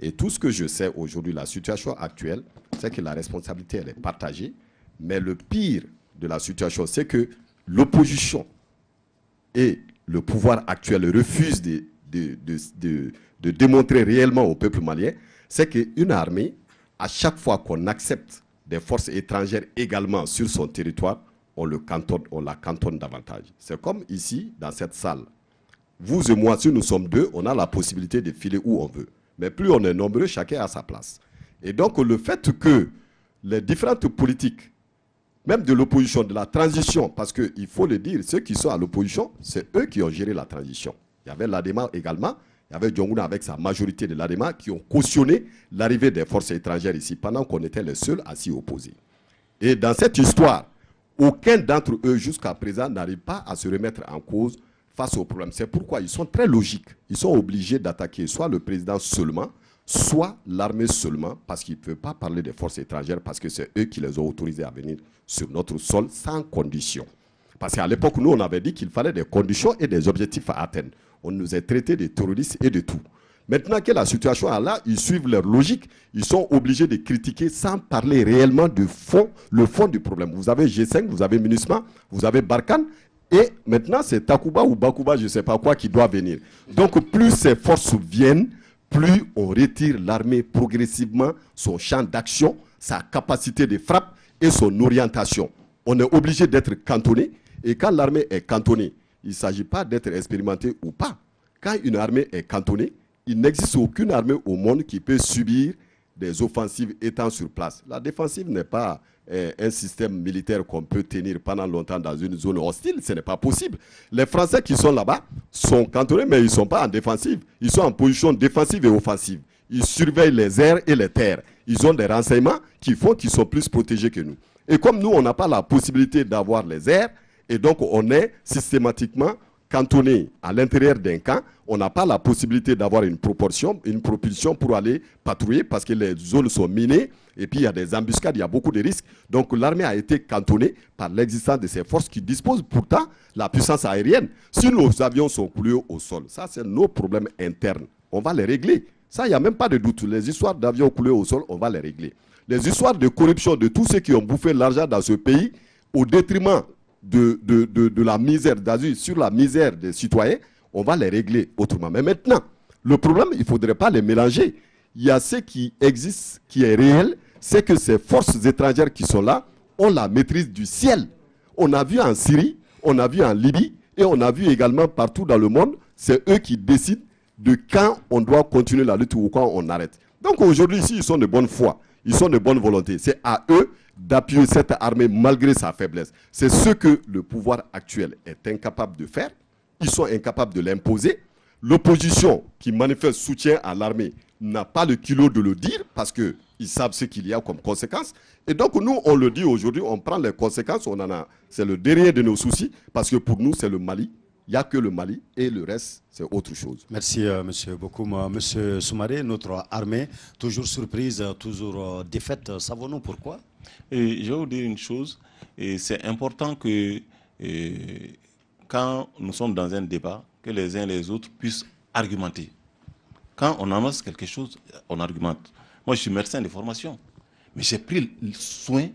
Et tout ce que je sais aujourd'hui, la situation actuelle, c'est que la responsabilité, elle est partagée. Mais le pire de la situation, c'est que l'opposition et le pouvoir actuel refusent de démontrer réellement au peuple malien, c'est qu'une armée, à chaque fois qu'on accepte des forces étrangères également sur son territoire, on la cantonne davantage. C'est comme ici, dans cette salle. Vous et moi, si nous sommes deux, on a la possibilité de filer où on veut. Mais plus on est nombreux, chacun a sa place. Et donc, le fait que les différentes politiques, même de l'opposition, de la transition, parce qu'il faut le dire, ceux qui sont à l'opposition, c'est eux qui ont géré la transition. Il y avait l'ADEMA également, il y avait Diongouna avec sa majorité de l'ADEMA qui ont cautionné l'arrivée des forces étrangères ici, pendant qu'on était les seuls à s'y opposer. Et dans cette histoire, aucun d'entre eux jusqu'à présent n'arrive pas à se remettre en cause face au problème. C'est pourquoi ils sont très logiques. Ils sont obligés d'attaquer soit le président seulement, soit l'armée seulement, parce qu'ils ne peuvent pas parler des forces étrangères, parce que c'est eux qui les ont autorisés à venir sur notre sol sans condition. Parce qu'à l'époque, nous, on avait dit qu'il fallait des conditions et des objectifs à atteindre. On nous a traités de terroristes et de tout. Maintenant que la situation est là, ils suivent leur logique. Ils sont obligés de critiquer sans parler réellement du fond, le fond du problème. Vous avez G5, vous avez MINUSMA, vous avez Barkhane. Et maintenant, c'est Takuba ou Bakuba, je ne sais pas quoi, qui doit venir. Donc, plus ces forces viennent, plus on retire l'armée progressivement, son champ d'action, sa capacité de frappe et son orientation. On est obligé d'être cantonné. Et quand l'armée est cantonnée, il ne s'agit pas d'être expérimenté ou pas. Quand une armée est cantonnée, il n'existe aucune armée au monde qui peut subir des offensives étant sur place. La défensive n'est pas un système militaire qu'on peut tenir pendant longtemps dans une zone hostile. Ce n'est pas possible. Les Français qui sont là-bas sont cantonnés, mais ils ne sont pas en défensive. Ils sont en position défensive et offensive. Ils surveillent les airs et les terres. Ils ont des renseignements qui font qu'ils sont plus protégés que nous. Et comme nous, on n'a pas la possibilité d'avoir les airs, et donc on est systématiquement cantonné à l'intérieur d'un camp, on n'a pas la possibilité d'avoir une propulsion pour aller patrouiller parce que les zones sont minées et puis il y a des embuscades, il y a beaucoup de risques. Donc l'armée a été cantonnée par l'existence de ces forces qui disposent pourtant de la puissance aérienne. Si nos avions sont coulés au sol, ça c'est nos problèmes internes. On va les régler. Ça, il n'y a même pas de doute. Les histoires d'avions coulés au sol, on va les régler. Les histoires de corruption de tous ceux qui ont bouffé l'argent dans ce pays au détriment de la misère d'Azur sur la misère des citoyens, on va les régler autrement. Mais maintenant, le problème, il ne faudrait pas les mélanger. Il y a ce qui existe, qui est réel, c'est que ces forces étrangères qui sont là ont la maîtrise du ciel. On a vu en Syrie, on a vu en Libye, et on a vu également partout dans le monde, c'est eux qui décident de quand on doit continuer la lutte ou quand on arrête. Donc aujourd'hui, ici, ils sont de bonne foi, ils sont de bonne volonté. C'est à eux d'appuyer cette armée malgré sa faiblesse. C'est ce que le pouvoir actuel est incapable de faire. Ils sont incapables de l'imposer. L'opposition qui manifeste soutien à l'armée n'a pas le culot de le dire parce qu'ils savent ce qu'il y a comme conséquences. Et donc nous, on le dit aujourd'hui, on prend les conséquences, c'est le dernier de nos soucis parce que pour nous, c'est le Mali. Il n'y a que le Mali et le reste, c'est autre chose. Merci, M. Bokoum. M. Soumaré, notre armée, toujours surprise, toujours défaite. Savons-nous pourquoi? Et je vais vous dire une chose, c'est important que quand nous sommes dans un débat, que les uns et les autres puissent argumenter. Quand on annonce quelque chose, on argumente. Moi, je suis médecin de formation, mais j'ai pris le soin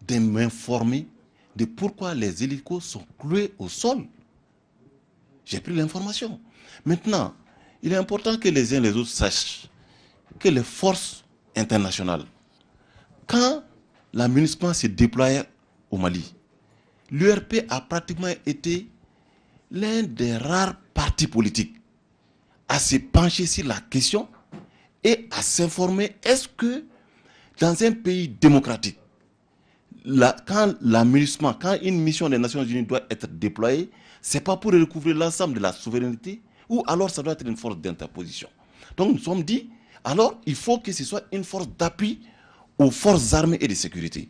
de m'informer de pourquoi les hélicos sont cloués au sol. J'ai pris l'information. Maintenant, il est important que les uns et les autres sachent que les forces internationales, quand la MINUSMA s'est déployée au Mali, l'URP a pratiquement été l'un des rares partis politiques à se pencher sur la question et à s'informer, est-ce que dans un pays démocratique, quand la MINUSMA, quand une mission des Nations Unies doit être déployée, ce n'est pas pour recouvrir l'ensemble de la souveraineté, ou alors ça doit être une force d'interposition. Donc nous sommes dit, alors il faut que ce soit une force d'appui aux forces armées et de sécurité.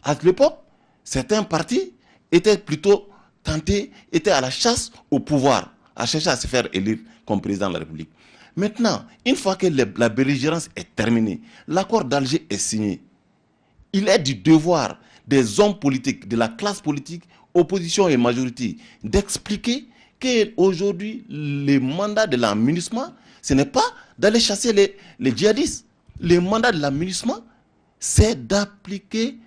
À l'époque, certains partis étaient plutôt tentés, étaient à la chasse au pouvoir, à chercher à se faire élire comme président de la République. Maintenant, une fois que la belligérance est terminée, l'accord d'Alger est signé, il est du devoir des hommes politiques, de la classe politique, opposition et majorité, d'expliquer qu'aujourd'hui, le mandat de la MINUSMA, ce n'est pas d'aller chasser les djihadistes. Le mandat de la MINUSMA, c'est d'appliquer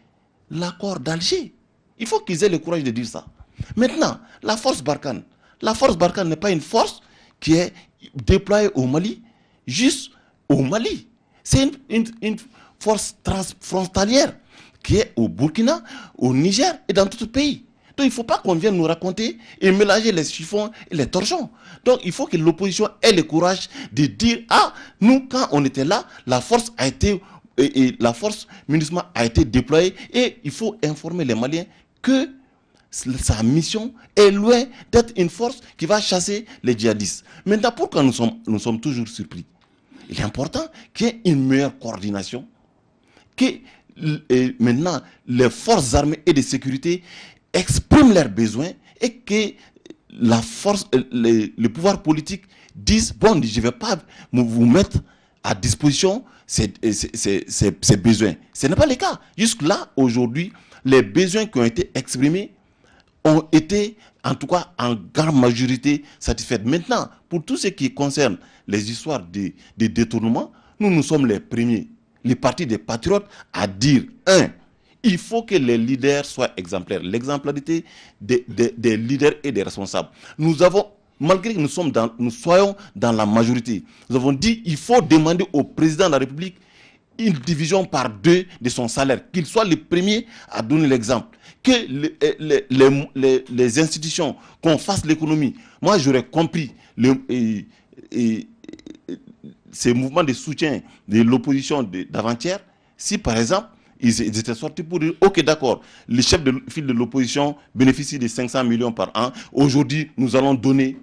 l'accord d'Alger. Il faut qu'ils aient le courage de dire ça. Maintenant, la force Barkhane n'est pas une force qui est déployée au Mali, juste au Mali. C'est une force transfrontalière qui est au Burkina, au Niger et dans tout le pays. Donc il ne faut pas qu'on vienne nous raconter et mélanger les chiffons et les torchons. Donc il faut que l'opposition ait le courage de dire, ah, nous quand on était là, la force a été, la force MINUSMA a été déployée et il faut informer les Maliens que sa mission est loin d'être une force qui va chasser les djihadistes. Maintenant, pourquoi nous sommes toujours surpris? Il est important qu'il y ait une meilleure coordination, que maintenant les forces armées et de sécurité expriment leurs besoins et que la force, le pouvoir politique dise, bon, je ne vais pas vous mettre à disposition ces besoins. Ce n'est pas le cas. Jusque-là, aujourd'hui, les besoins qui ont été exprimés ont été, en tout cas en grande majorité, satisfaites. Maintenant, pour tout ce qui concerne les histoires des détournements, nous sommes les premiers, les partis des patriotes, à dire, il faut que les leaders soient exemplaires. L'exemplarité des leaders et des responsables. Nous avons, malgré que nous soyons dans la majorité, nous avons dit qu'il faut demander au président de la République une division par 2 de son salaire, qu'il soit le premier à donner l'exemple, que les institutions, qu'on fasse l'économie. Moi, j'aurais compris ces mouvements de soutien de l'opposition d'avant-hier, si par exemple, ils étaient sortis pour dire, ok, d'accord, le chef de file de l'opposition bénéficie de 500 millions par an, aujourd'hui, nous allons donner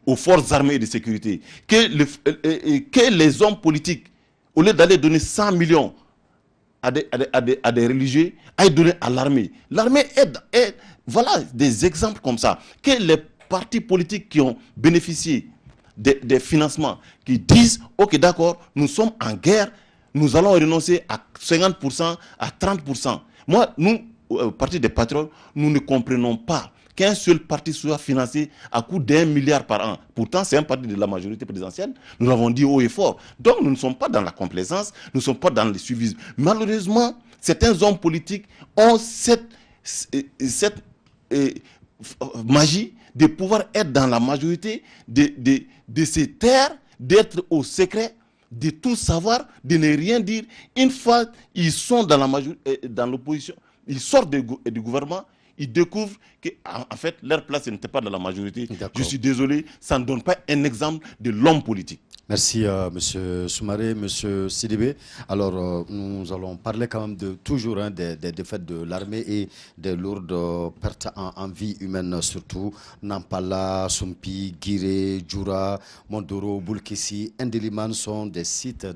aux forces armées et de sécurité, que les hommes politiques, au lieu d'aller donner 100 millions à des religieux, aillent donner à l'armée. L'armée aide. Voilà des exemples comme ça. Que les partis politiques qui ont bénéficié des financements, qui disent, ok, d'accord, nous sommes en guerre, nous allons renoncer à 50%, à 30%. Moi, nous, au Parti des Patriotes, nous ne comprenons pas qu'un seul parti soit financé à coût d'1 milliard par an. Pourtant, c'est un parti de la majorité présidentielle. Nous l'avons dit haut et fort. Donc, nous ne sommes pas dans la complaisance, nous ne sommes pas dans le suivisme. Malheureusement, certains hommes politiques ont cette magie de pouvoir être dans la majorité, de se taire, d'être au secret, de tout savoir, de ne rien dire. Une fois ils sont dans l'opposition, ils sortent du gouvernement, ils découvrent qu'en fait, leur place n'était pas dans la majorité. Je suis désolé, ça ne donne pas un exemple de l'homme politique. Merci, M. Soumaré, M. Sidibé. Alors, nous allons parler quand même toujours des défaites de l'armée et des lourdes pertes en vie humaine, surtout. Nampala, Sumpi, Guiré, Djoura, Mondoro, Boulkessi, Ndeliman sont des sites,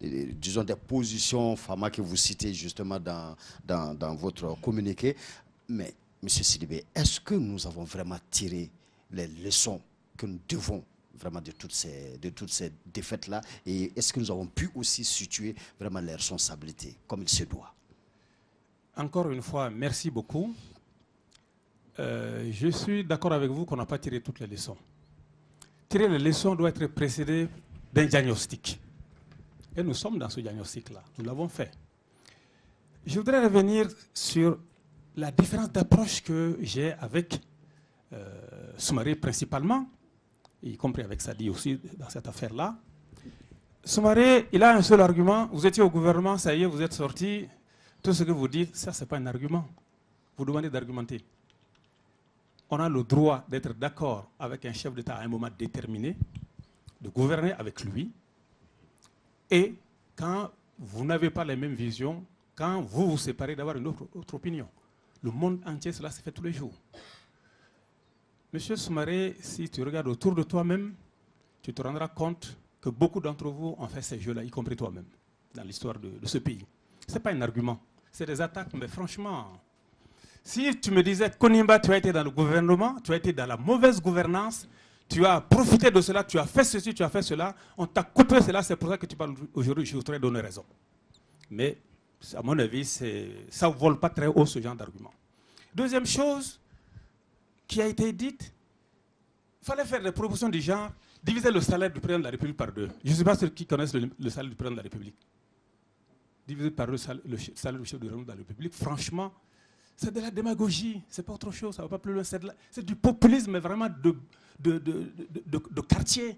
disons des positions FAMA que vous citez justement dans votre communiqué. Mais, M. Sidibé, est-ce que nous avons vraiment tiré les leçons que nous devons vraiment de toutes ces défaites-là, et est-ce que nous avons pu aussi situer vraiment les responsabilités comme il se doit? Encore une fois, merci beaucoup. Je suis d'accord avec vous qu'on n'a pas tiré toutes les leçons. Tirer les leçons doit être précédé d'un diagnostic. Et nous sommes dans ce diagnostic-là. Nous l'avons fait. Je voudrais revenir sur la différence d'approche que j'ai avec Soumaré principalement, y compris avec Sadi aussi dans cette affaire-là. Soumaré, il a un seul argument. Vous étiez au gouvernement, ça y est, vous êtes sorti. Tout ce que vous dites, ça, ce n'est pas un argument. Vous demandez d'argumenter. On a le droit d'être d'accord avec un chef d'État à un moment déterminé, de gouverner avec lui. Et quand vous n'avez pas les mêmes visions, quand vous vous séparez, d'avoir une autre opinion. Le monde entier, cela se fait tous les jours. Monsieur Soumaré, si tu regardes autour de toi-même, tu te rendras compte que beaucoup d'entre vous ont fait ces jeux-là, y compris toi-même, dans l'histoire de ce pays. Ce n'est pas un argument, c'est des attaques, mais franchement, si tu me disais, Konimba, tu as été dans le gouvernement, tu as été dans la mauvaise gouvernance, tu as profité de cela, tu as fait ceci, tu as fait cela, on t'a coupé cela, c'est pour ça que tu parles aujourd'hui, je voudrais donner raison. Mais, à mon avis, ça ne vole pas très haut ce genre d'argument. Deuxième chose, qui a été dite, il fallait faire des propositions du genre, diviser le salaire du président de la République par 2. Je ne sais pas ceux qui connaissent le salaire du président de la République. Diviser par 2 le salaire du chef de la République, franchement, c'est de la démagogie, c'est pas autre chose, ça ne va pas plus loin. C'est du populisme, mais vraiment de quartier.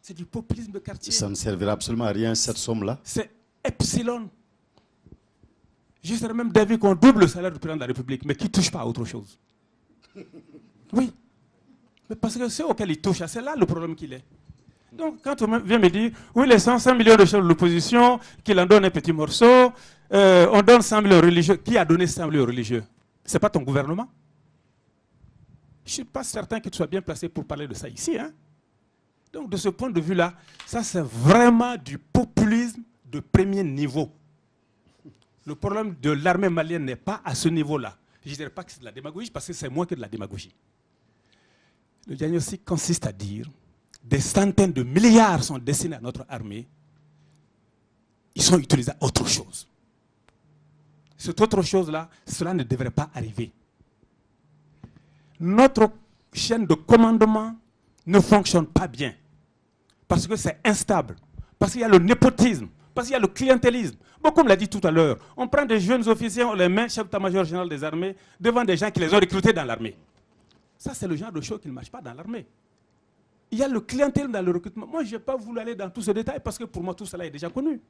C'est du populisme de quartier. Ça ne servira absolument à rien, cette somme-là. C'est epsilon. Je serais même d'avis qu'on double le salaire du président de la République, mais qui ne touche pas à autre chose. Oui, mais parce que c'est auquel il touche, c'est là le problème qu'il est. Donc quand on vient me dire, oui, les 105 millions de chefs de l'opposition, qu'il en donne un petit morceau, on donne 100 millions aux religieux. Qui a donné 100 millions aux religieux? Ce n'est pas ton gouvernement? Je ne suis pas certain que tu sois bien placé pour parler de ça ici. Hein? Donc de ce point de vue-là, ça c'est vraiment du populisme de premier niveau. Le problème de l'armée malienne n'est pas à ce niveau-là. Je ne dirais pas que c'est de la démagogie, parce que c'est moins que de la démagogie. Le diagnostic consiste à dire des centaines de milliards sont destinés à notre armée. Ils sont utilisés à autre chose. Cette autre chose-là, cela ne devrait pas arriver. notre chaîne de commandement ne fonctionne pas bien. Parce que c'est instable. Parce qu'il y a le népotisme. Parce qu'il y a le clientélisme. Bon, comme l'a dit tout à l'heure, on prend des jeunes officiers, on les met chef d'état-major général des armées devant des gens qui les ont recrutés dans l'armée. Ça, c'est le genre de choses qui ne marche pas dans l'armée. Il y a le clientélisme dans le recrutement. Moi, je n'ai pas voulu aller dans tout ce détail parce que pour moi, tout cela est déjà connu.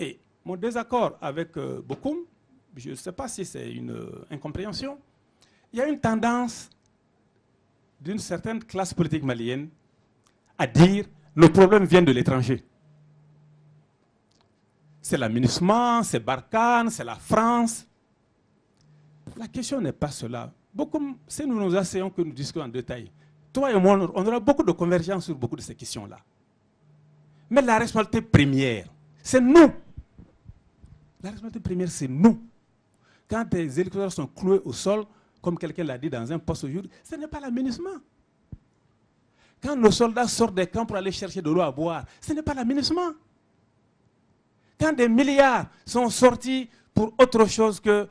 Et mon désaccord avec Bokoum, je ne sais pas si c'est une incompréhension, il y a une tendance d'une certaine classe politique malienne à dire le problème vient de l'étranger. C'est l'aménagement, c'est Barkhane, c'est la France. La question n'est pas cela. Beaucoup, si nous nous asseyons que nous discutons en détail, toi et moi, on aura beaucoup de convergences sur beaucoup de ces questions-là. Mais la responsabilité première, c'est nous. La responsabilité première, c'est nous. Quand des électeurs sont cloués au sol, comme quelqu'un l'a dit dans un poste aujourd'hui, ce n'est pas l'aménagement. Quand nos soldats sortent des camps pour aller chercher de l'eau à boire, ce n'est pas l'aménagement. Quand des milliards sont sortis pour autre chose que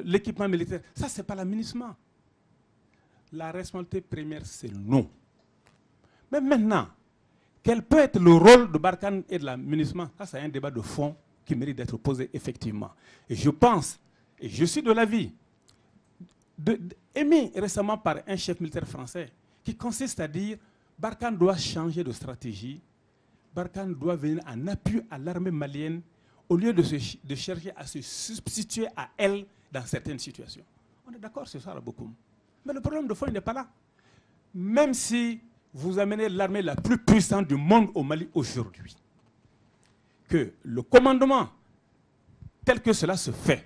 l'équipement militaire, ça, ce n'est pas l'aménagement. La responsabilité première, c'est nous. Mais maintenant, quel peut être le rôle de Barkhane et de l'aménagement? Ça, c'est un débat de fond qui mérite d'être posé effectivement. Et je pense, et je suis de l'avis, émis récemment par un chef militaire français, qui consiste à dire Barkhane doit changer de stratégie, Barkhane doit venir en appui à l'armée malienne au lieu de chercher à se substituer à elle dans certaines situations. On est d'accord sur ça, beaucoup. Mais le problème de fond, il n'est pas là. Même si vous amenez l'armée la plus puissante du monde au Mali aujourd'hui, que le commandement tel que cela se fait,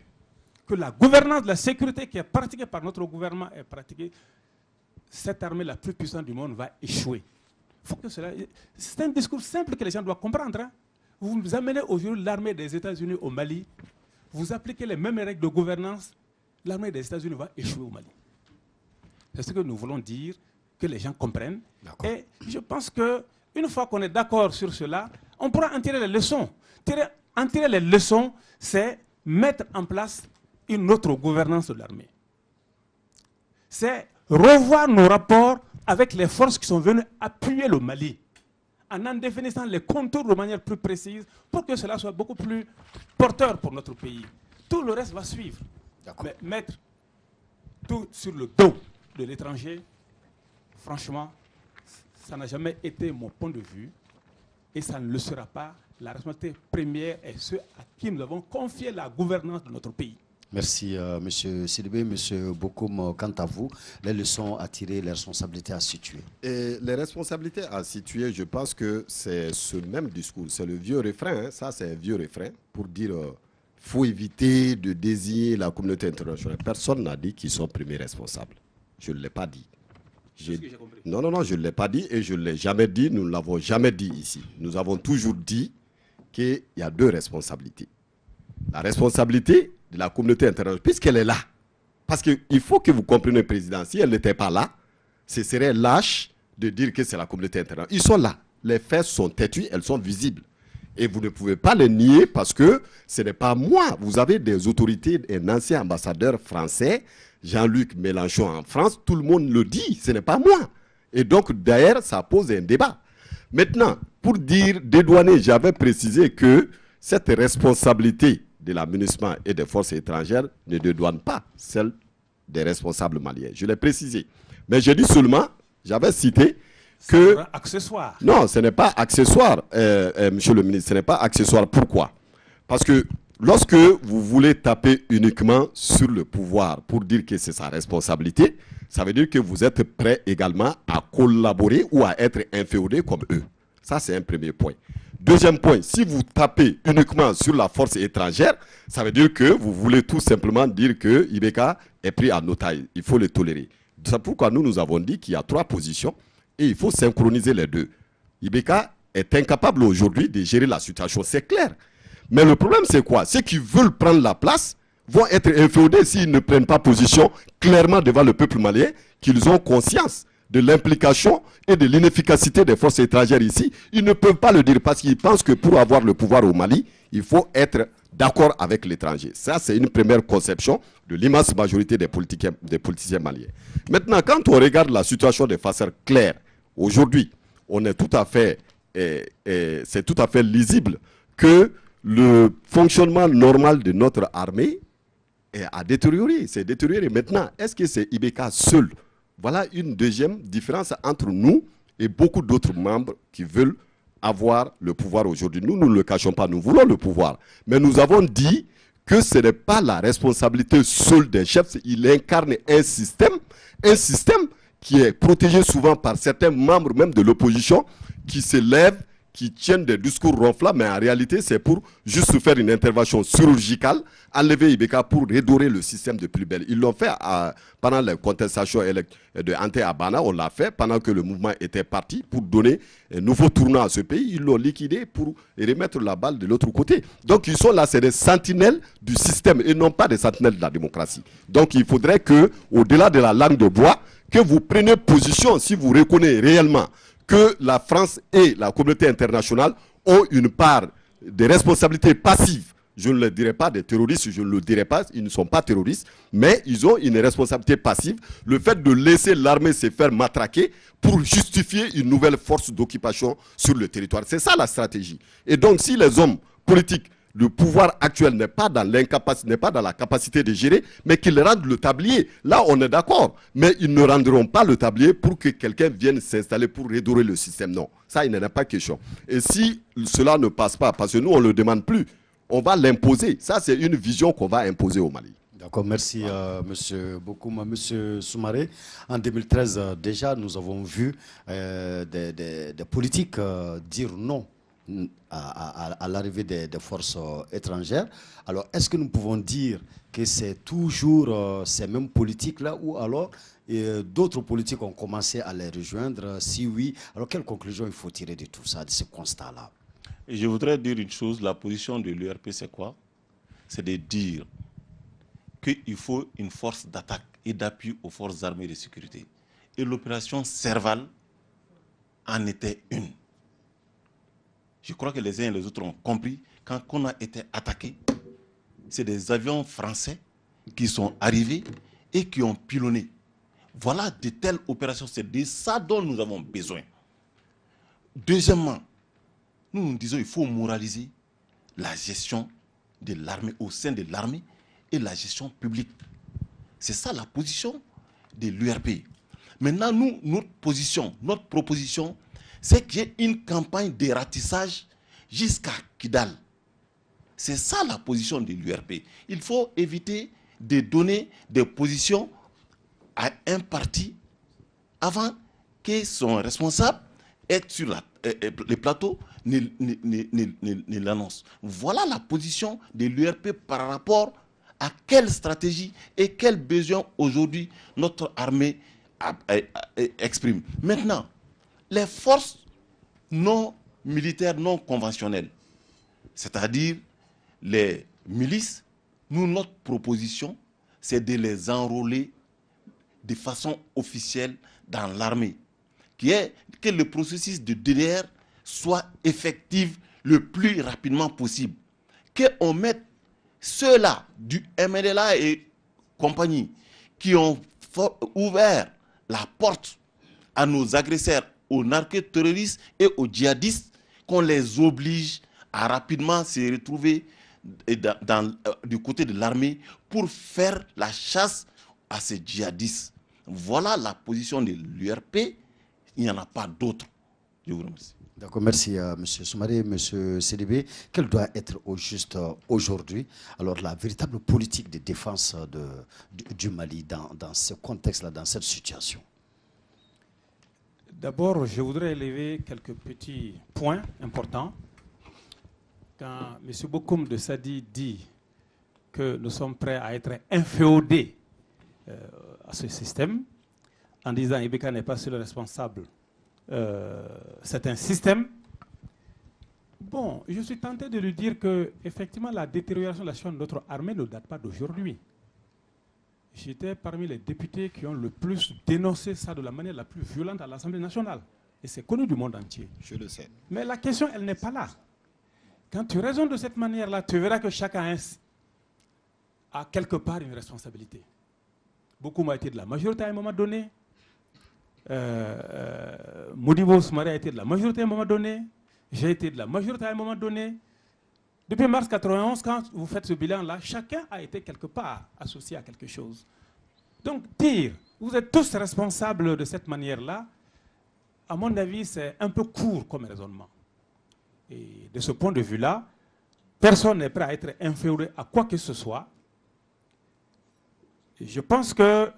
que la gouvernance de la sécurité qui est pratiquée par notre gouvernement est pratiquée, cette armée la plus puissante du monde va échouer. C'est un discours simple que les gens doivent comprendre. Hein. Vous amenez aujourd'hui l'armée des États-Unis au Mali, vous appliquez les mêmes règles de gouvernance, l'armée des États-Unis va échouer au Mali. C'est ce que nous voulons dire, que les gens comprennent. Et je pense qu'une fois qu'on est d'accord sur cela, on pourra en tirer les leçons. En tirer les leçons, c'est mettre en place une autre gouvernance de l'armée. C'est revoir nos rapports avec les forces qui sont venues appuyer le Mali, en définissant les contours de manière plus précise pour que cela soit beaucoup plus porteur pour notre pays. Tout le reste va suivre. Mais mettre tout sur le dos de l'étranger, franchement, ça n'a jamais été mon point de vue et ça ne le sera pas. La responsabilité première est ceux à qui nous avons confié la gouvernance de notre pays. Merci, M. Sidibé. M. Bokoum, quant à vous, les leçons à tirer, les responsabilités à situer. Et les responsabilités à situer, je pense que c'est ce même discours. C'est le vieux refrain, hein. Ça c'est un vieux refrain pour dire faut éviter de désigner la communauté internationale. Personne n'a dit qu'ils sont premiers responsables. Je ne l'ai pas dit. Non, je ne l'ai pas dit et je ne l'ai jamais dit. Nous ne l'avons jamais dit ici. Nous avons toujours dit qu'il y a deux responsabilités. La responsabilité de la communauté internationale, puisqu'elle est là. Parce qu'il faut que vous compreniez, Président, si elle n'était pas là, ce serait lâche de dire que c'est la communauté internationale. Ils sont là. Les faits sont têtus, elles sont visibles. Et vous ne pouvez pas les nier parce que ce n'est pas moi. Vous avez des autorités, un ancien ambassadeur français, Jean-Luc Mélenchon en France, tout le monde le dit, ce n'est pas moi. Et donc, d'ailleurs, ça pose un débat. Maintenant, pour dire dédouaner, j'avais précisé que cette responsabilité de l'aménagement et des forces étrangères ne dédouane pas celle des responsables maliens. Je l'ai précisé. Mais je dis seulement, j'avais cité que... C'est accessoire. Non, ce n'est pas accessoire, monsieur le ministre, ce n'est pas accessoire. Pourquoi? Parce que lorsque vous voulez taper uniquement sur le pouvoir pour dire que c'est sa responsabilité, ça veut dire que vous êtes prêt également à collaborer ou à être inféodé comme eux. Ça, c'est un premier point. Deuxième point, si vous tapez uniquement sur la force étrangère, ça veut dire que vous voulez tout simplement dire que Ibeka est pris en otage. Il faut le tolérer. C'est pourquoi nous avons dit qu'il y a trois positions et il faut synchroniser les deux. Ibeka est incapable aujourd'hui de gérer la situation, c'est clair. Mais le problème, c'est quoi? Ceux qui veulent prendre la place vont être inféodés s'ils ne prennent pas position clairement devant le peuple malien, qu'ils ont conscience de l'implication et de l'inefficacité des forces étrangères ici. Ils ne peuvent pas le dire parce qu'ils pensent que pour avoir le pouvoir au Mali, il faut être d'accord avec l'étranger. Ça, c'est une première conception de l'immense majorité des politiciens maliens. Maintenant, quand on regarde la situation de façon claire, aujourd'hui, on est tout à fait, c'est tout à fait lisible que le fonctionnement normal de notre armée a détérioré. C'est détérioré. Maintenant, est-ce que c'est IBK seul? Voilà une deuxième différence entre nous et beaucoup d'autres membres qui veulent avoir le pouvoir aujourd'hui. Nous, nous ne le cachons pas, nous voulons le pouvoir. Mais nous avons dit que ce n'est pas la responsabilité seule d'un chef. Il incarne un système qui est protégé souvent par certains membres même de l'opposition qui se lèvent, qui tiennent des discours ronflants, mais en réalité, c'est pour juste faire une intervention chirurgicale, enlever Ibeka pour redorer le système de plus belle. Ils l'ont fait pendant les contestations de Ante Abana, on l'a fait pendant que le mouvement était parti pour donner un nouveau tournant à ce pays. Ils l'ont liquidé pour remettre la balle de l'autre côté. Donc, ils sont là, c'est des sentinelles du système et non pas des sentinelles de la démocratie. Donc, il faudrait que, au-delà de la langue de bois, que vous preniez position si vous reconnaissez réellement que la France et la communauté internationale ont une part de responsabilité passive. Je ne le dirai pas des terroristes, je ne le dirai pas, ils ne sont pas terroristes, mais ils ont une responsabilité passive. Le fait de laisser l'armée se faire matraquer pour justifier une nouvelle force d'occupation sur le territoire. C'est ça la stratégie. Et donc si les hommes politiques, le pouvoir actuel n'est pas dans l'incapacité, n'est pas dans la capacité de gérer, mais qu'ils rendent le tablier. Là, on est d'accord. Mais ils ne rendront pas le tablier pour que quelqu'un vienne s'installer pour redorer le système. Non, ça, il n'en a pas question. Et si cela ne passe pas, parce que nous, on ne le demande plus, on va l'imposer. Ça, c'est une vision qu'on va imposer au Mali. D'accord, merci Monsieur Bokoum. Monsieur Soumaré, en 2013, déjà, nous avons vu des politiques dire non à l'arrivée des forces étrangères. Alors, est-ce que nous pouvons dire que c'est toujours ces mêmes politiques-là ou alors d'autres politiques ont commencé à les rejoindre? Si oui, alors quelle conclusion il faut tirer de tout ça, de ce constat-là? Je voudrais dire une chose, la position de l'URP, c'est quoi? C'est de dire qu'il faut une force d'attaque et d'appui aux forces armées de sécurité. Et l'opération Serval en était une. Je crois que les uns et les autres ont compris, quand on a été attaqué, c'est des avions français qui sont arrivés et qui ont pilonné. Voilà de telles opérations, c'est de ça dont nous avons besoin. Deuxièmement, nous disons qu'il faut moraliser la gestion de l'armée au sein de l'armée et la gestion publique. C'est ça la position de l'URP. Maintenant, nous, notre proposition, c'est qu'il y ait une campagne de ratissage jusqu'à Kidal. C'est ça la position de l'URP. Il faut éviter de donner des positions à un parti avant que son responsable être sur les plateaux ne l'annonce. Voilà la position de l'URP par rapport à quelle stratégie et quel besoin aujourd'hui notre armée exprime. Maintenant, les forces non militaires, non conventionnelles, c'est-à-dire les milices, nous, notre proposition, c'est de les enrôler de façon officielle dans l'armée. Que le processus de DDR soit effectif le plus rapidement possible. Qu'on mette ceux-là du MNLA et compagnie qui ont ouvert la porte à nos agresseurs, aux narcoterroristes et aux djihadistes, qu'on les oblige à rapidement se retrouver du côté de l'armée pour faire la chasse à ces djihadistes. Voilà la position de l'URP. Il n'y en a pas d'autre. Je vous remercie. D'accord, merci M. Soumaré, M. CDB. Quelle doit être au juste aujourd'hui alors la véritable politique de défense du Mali dans ce contexte-là, dans cette situation? D'abord, je voudrais élever quelques petits points importants. Quand M. Bokoum de Sadi dit que nous sommes prêts à être inféodés à ce système, en disant Ibeka n'est pas seul responsable, c'est un système. Bon, je suis tenté de lui dire que effectivement la détérioration de la situation de notre armée ne date pas d'aujourd'hui. J'étais parmi les députés qui ont le plus dénoncé ça de la manière la plus violente à l'Assemblée nationale. Et c'est connu du monde entier. Je le sais. Mais la question, elle n'est pas là. Quand tu raisonnes de cette manière-là, tu verras que chacun a quelque part une responsabilité. Beaucoup m'ont été de la majorité à un moment donné. Modibo Soumaré a été de la majorité à un moment donné. J'ai été de la majorité à un moment donné. Depuis mars 91, quand vous faites ce bilan-là, chacun a été quelque part associé à quelque chose. Donc, dire, vous êtes tous responsables de cette manière-là, à mon avis, c'est un peu court comme raisonnement. Et de ce point de vue-là, personne n'est prêt à être inféodé à quoi que ce soit. Et je pense que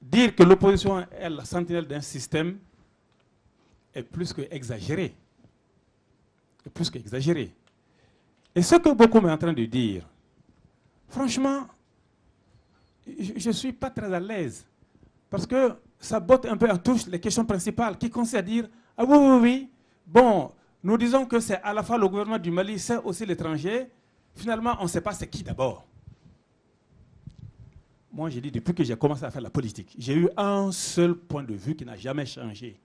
dire que l'opposition est la sentinelle d'un système est plus que exagéré. Est plus qu'exagéré. Et ce que beaucoup est en train de dire, franchement, je ne suis pas très à l'aise. Parce que ça botte un peu en touche les questions principales qui consistent à dire « Ah oui, oui, oui, bon, nous disons que c'est à la fois le gouvernement du Mali, c'est aussi l'étranger. Finalement, on ne sait pas c'est qui d'abord. » Moi, j'ai dit, depuis que j'ai commencé à faire la politique, j'ai eu un seul point de vue qui n'a jamais changé,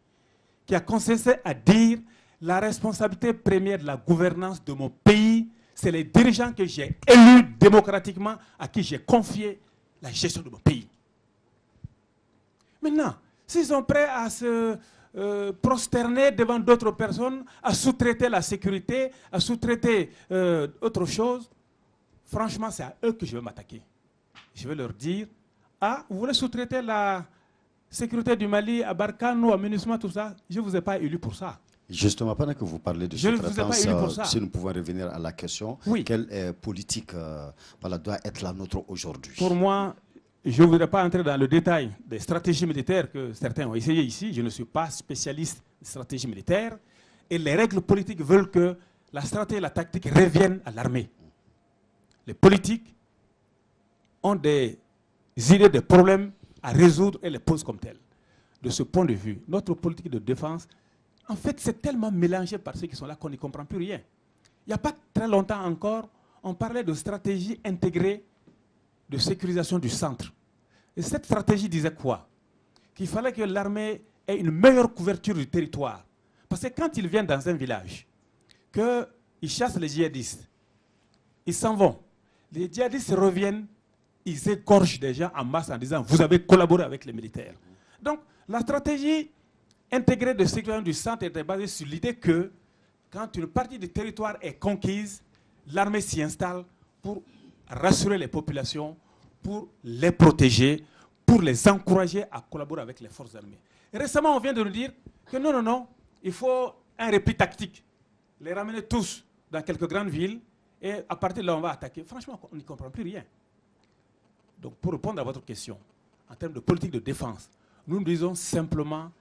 qui a consisté à dire la responsabilité première de la gouvernance de mon pays, c'est les dirigeants que j'ai élus démocratiquement, à qui j'ai confié la gestion de mon pays. Maintenant, s'ils sont prêts à se prosterner devant d'autres personnes, à sous-traiter la sécurité, à sous-traiter autre chose, franchement, c'est à eux que je vais m'attaquer. Je vais leur dire, ah, vous voulez sous-traiter la sécurité du Mali à Barkhane ou à MINUSMA, tout ça, je ne vous ai pas élu pour ça. Justement, pendant que vous parlez de sous-traitance, si nous pouvons revenir à la question, oui. Quelle politique voilà, doit être la nôtre aujourd'hui? Pour moi, je ne voudrais pas entrer dans le détail des stratégies militaires que certains ont essayé ici. Je ne suis pas spécialiste de stratégie militaire. Et les règles politiques veulent que la stratégie et la tactique reviennent à l'armée. Les politiques ont des idées, des problèmes à résoudre et les posent comme tels. De ce point de vue, notre politique de défense, en fait, c'est tellement mélangé par ceux qui sont là qu'on n'y comprend plus rien. Il n'y a pas très longtemps encore, on parlait de stratégie intégrée de sécurisation du centre. Et cette stratégie disait quoi? Qu'il fallait que l'armée ait une meilleure couverture du territoire. Parce que quand ils viennent dans un village, qu'ils chassent les djihadistes, ils s'en vont. Les djihadistes reviennent, ils égorgent des gens en masse en disant « vous avez collaboré avec les militaires ». Donc, la stratégie intégrée de sécurisation du centre était basée sur l'idée que quand une partie du territoire est conquise, l'armée s'y installe pour rassurer les populations, pour les protéger, pour les encourager à collaborer avec les forces armées. Et récemment, on vient de nous dire que non, non, non, il faut un repli tactique. Les ramener tous dans quelques grandes villes et à partir de là, on va attaquer. Franchement, on n'y comprend plus rien. Donc, pour répondre à votre question, en termes de politique de défense, nous disons simplement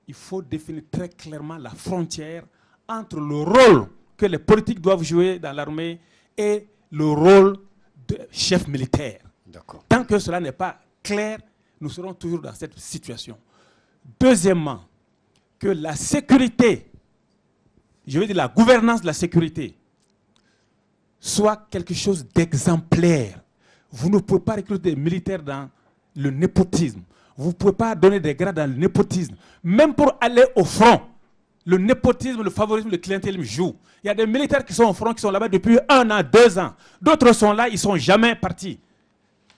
il faut définir très clairement la frontière entre le rôle que les politiques doivent jouer dans l'armée et le rôle de chef militaire. Tant que cela n'est pas clair, nous serons toujours dans cette situation. Deuxièmement, que la sécurité, je veux dire la gouvernance de la sécurité, soit quelque chose d'exemplaire. Vous ne pouvez pas recruter des militaires dans le népotisme. Vous ne pouvez pas donner des grades dans le népotisme. Même pour aller au front, le népotisme, le favorisme, le clientélisme jouent. Il y a des militaires qui sont au front, qui sont là-bas depuis 1 an, 2 ans. D'autres sont là, ils ne sont jamais partis.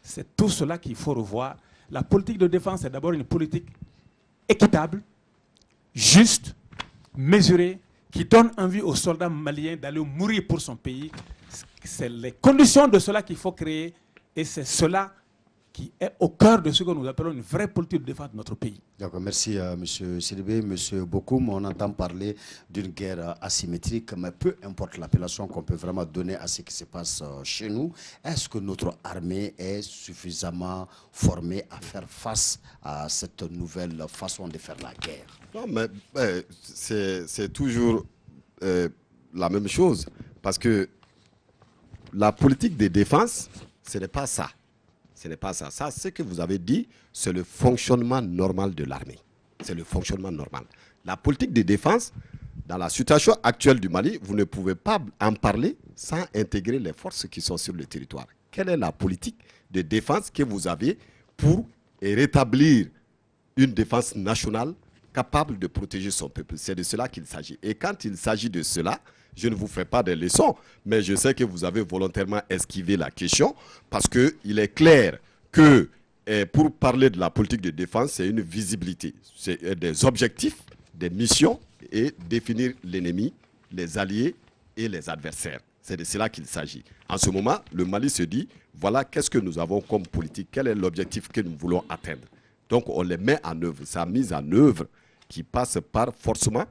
C'est tout cela qu'il faut revoir. La politique de défense est d'abord une politique équitable, juste, mesurée, qui donne envie aux soldats maliens d'aller mourir pour son pays. C'est les conditions de cela qu'il faut créer et c'est cela qui est au cœur de ce que nous appelons une vraie politique de défense de notre pays. D'accord, merci M. Sidibé. M. Bokoum, on entend parler d'une guerre asymétrique, mais peu importe l'appellation qu'on peut vraiment donner à ce qui se passe chez nous, est-ce que notre armée est suffisamment formée à faire face à cette nouvelle façon de faire la guerre? Non, mais c'est toujours la même chose, parce que la politique de défense, ce n'est pas ça. Ce n'est pas ça. Ça, ce que vous avez dit, c'est le fonctionnement normal de l'armée. C'est le fonctionnement normal. La politique de défense, dans la situation actuelle du Mali, vous ne pouvez pas en parler sans intégrer les forces qui sont sur le territoire. Quelle est la politique de défense que vous avez pour rétablir une défense nationale capable de protéger son peuple. C'est de cela qu'il s'agit. Et quand il s'agit de cela, je ne vous fais pas des leçons, mais je sais que vous avez volontairement esquivé la question parce qu'il est clair que pour parler de la politique de défense, c'est une visibilité. C'est des objectifs, des missions et définir l'ennemi, les alliés et les adversaires. C'est de cela qu'il s'agit. En ce moment, le Mali se dit, voilà qu'est-ce que nous avons comme politique, quel est l'objectif que nous voulons atteindre. Donc on les met en œuvre. Sa mise en œuvre qui passe par forcément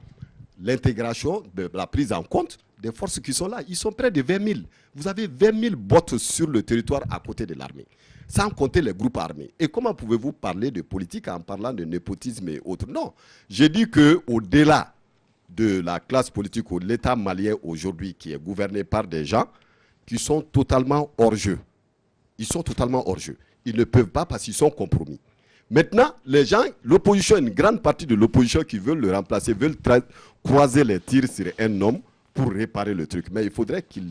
l'intégration, de la prise en compte des forces qui sont là. Ils sont près de 20 000. Vous avez 20 000 bottes sur le territoire à côté de l'armée, sans compter les groupes armés. Et comment pouvez-vous parler de politique en parlant de népotisme et autres? Non. J'ai dit qu'au-delà de la classe politique ou de l'État malien aujourd'hui qui est gouverné par des gens qui sont totalement hors jeu. Ils sont totalement hors jeu. Ils ne peuvent pas parce qu'ils sont compromis. Maintenant, les gens, l'opposition, une grande partie de l'opposition qui veulent le remplacer, veulent croiser les tirs sur un homme pour réparer le truc. Mais il faudrait qu'il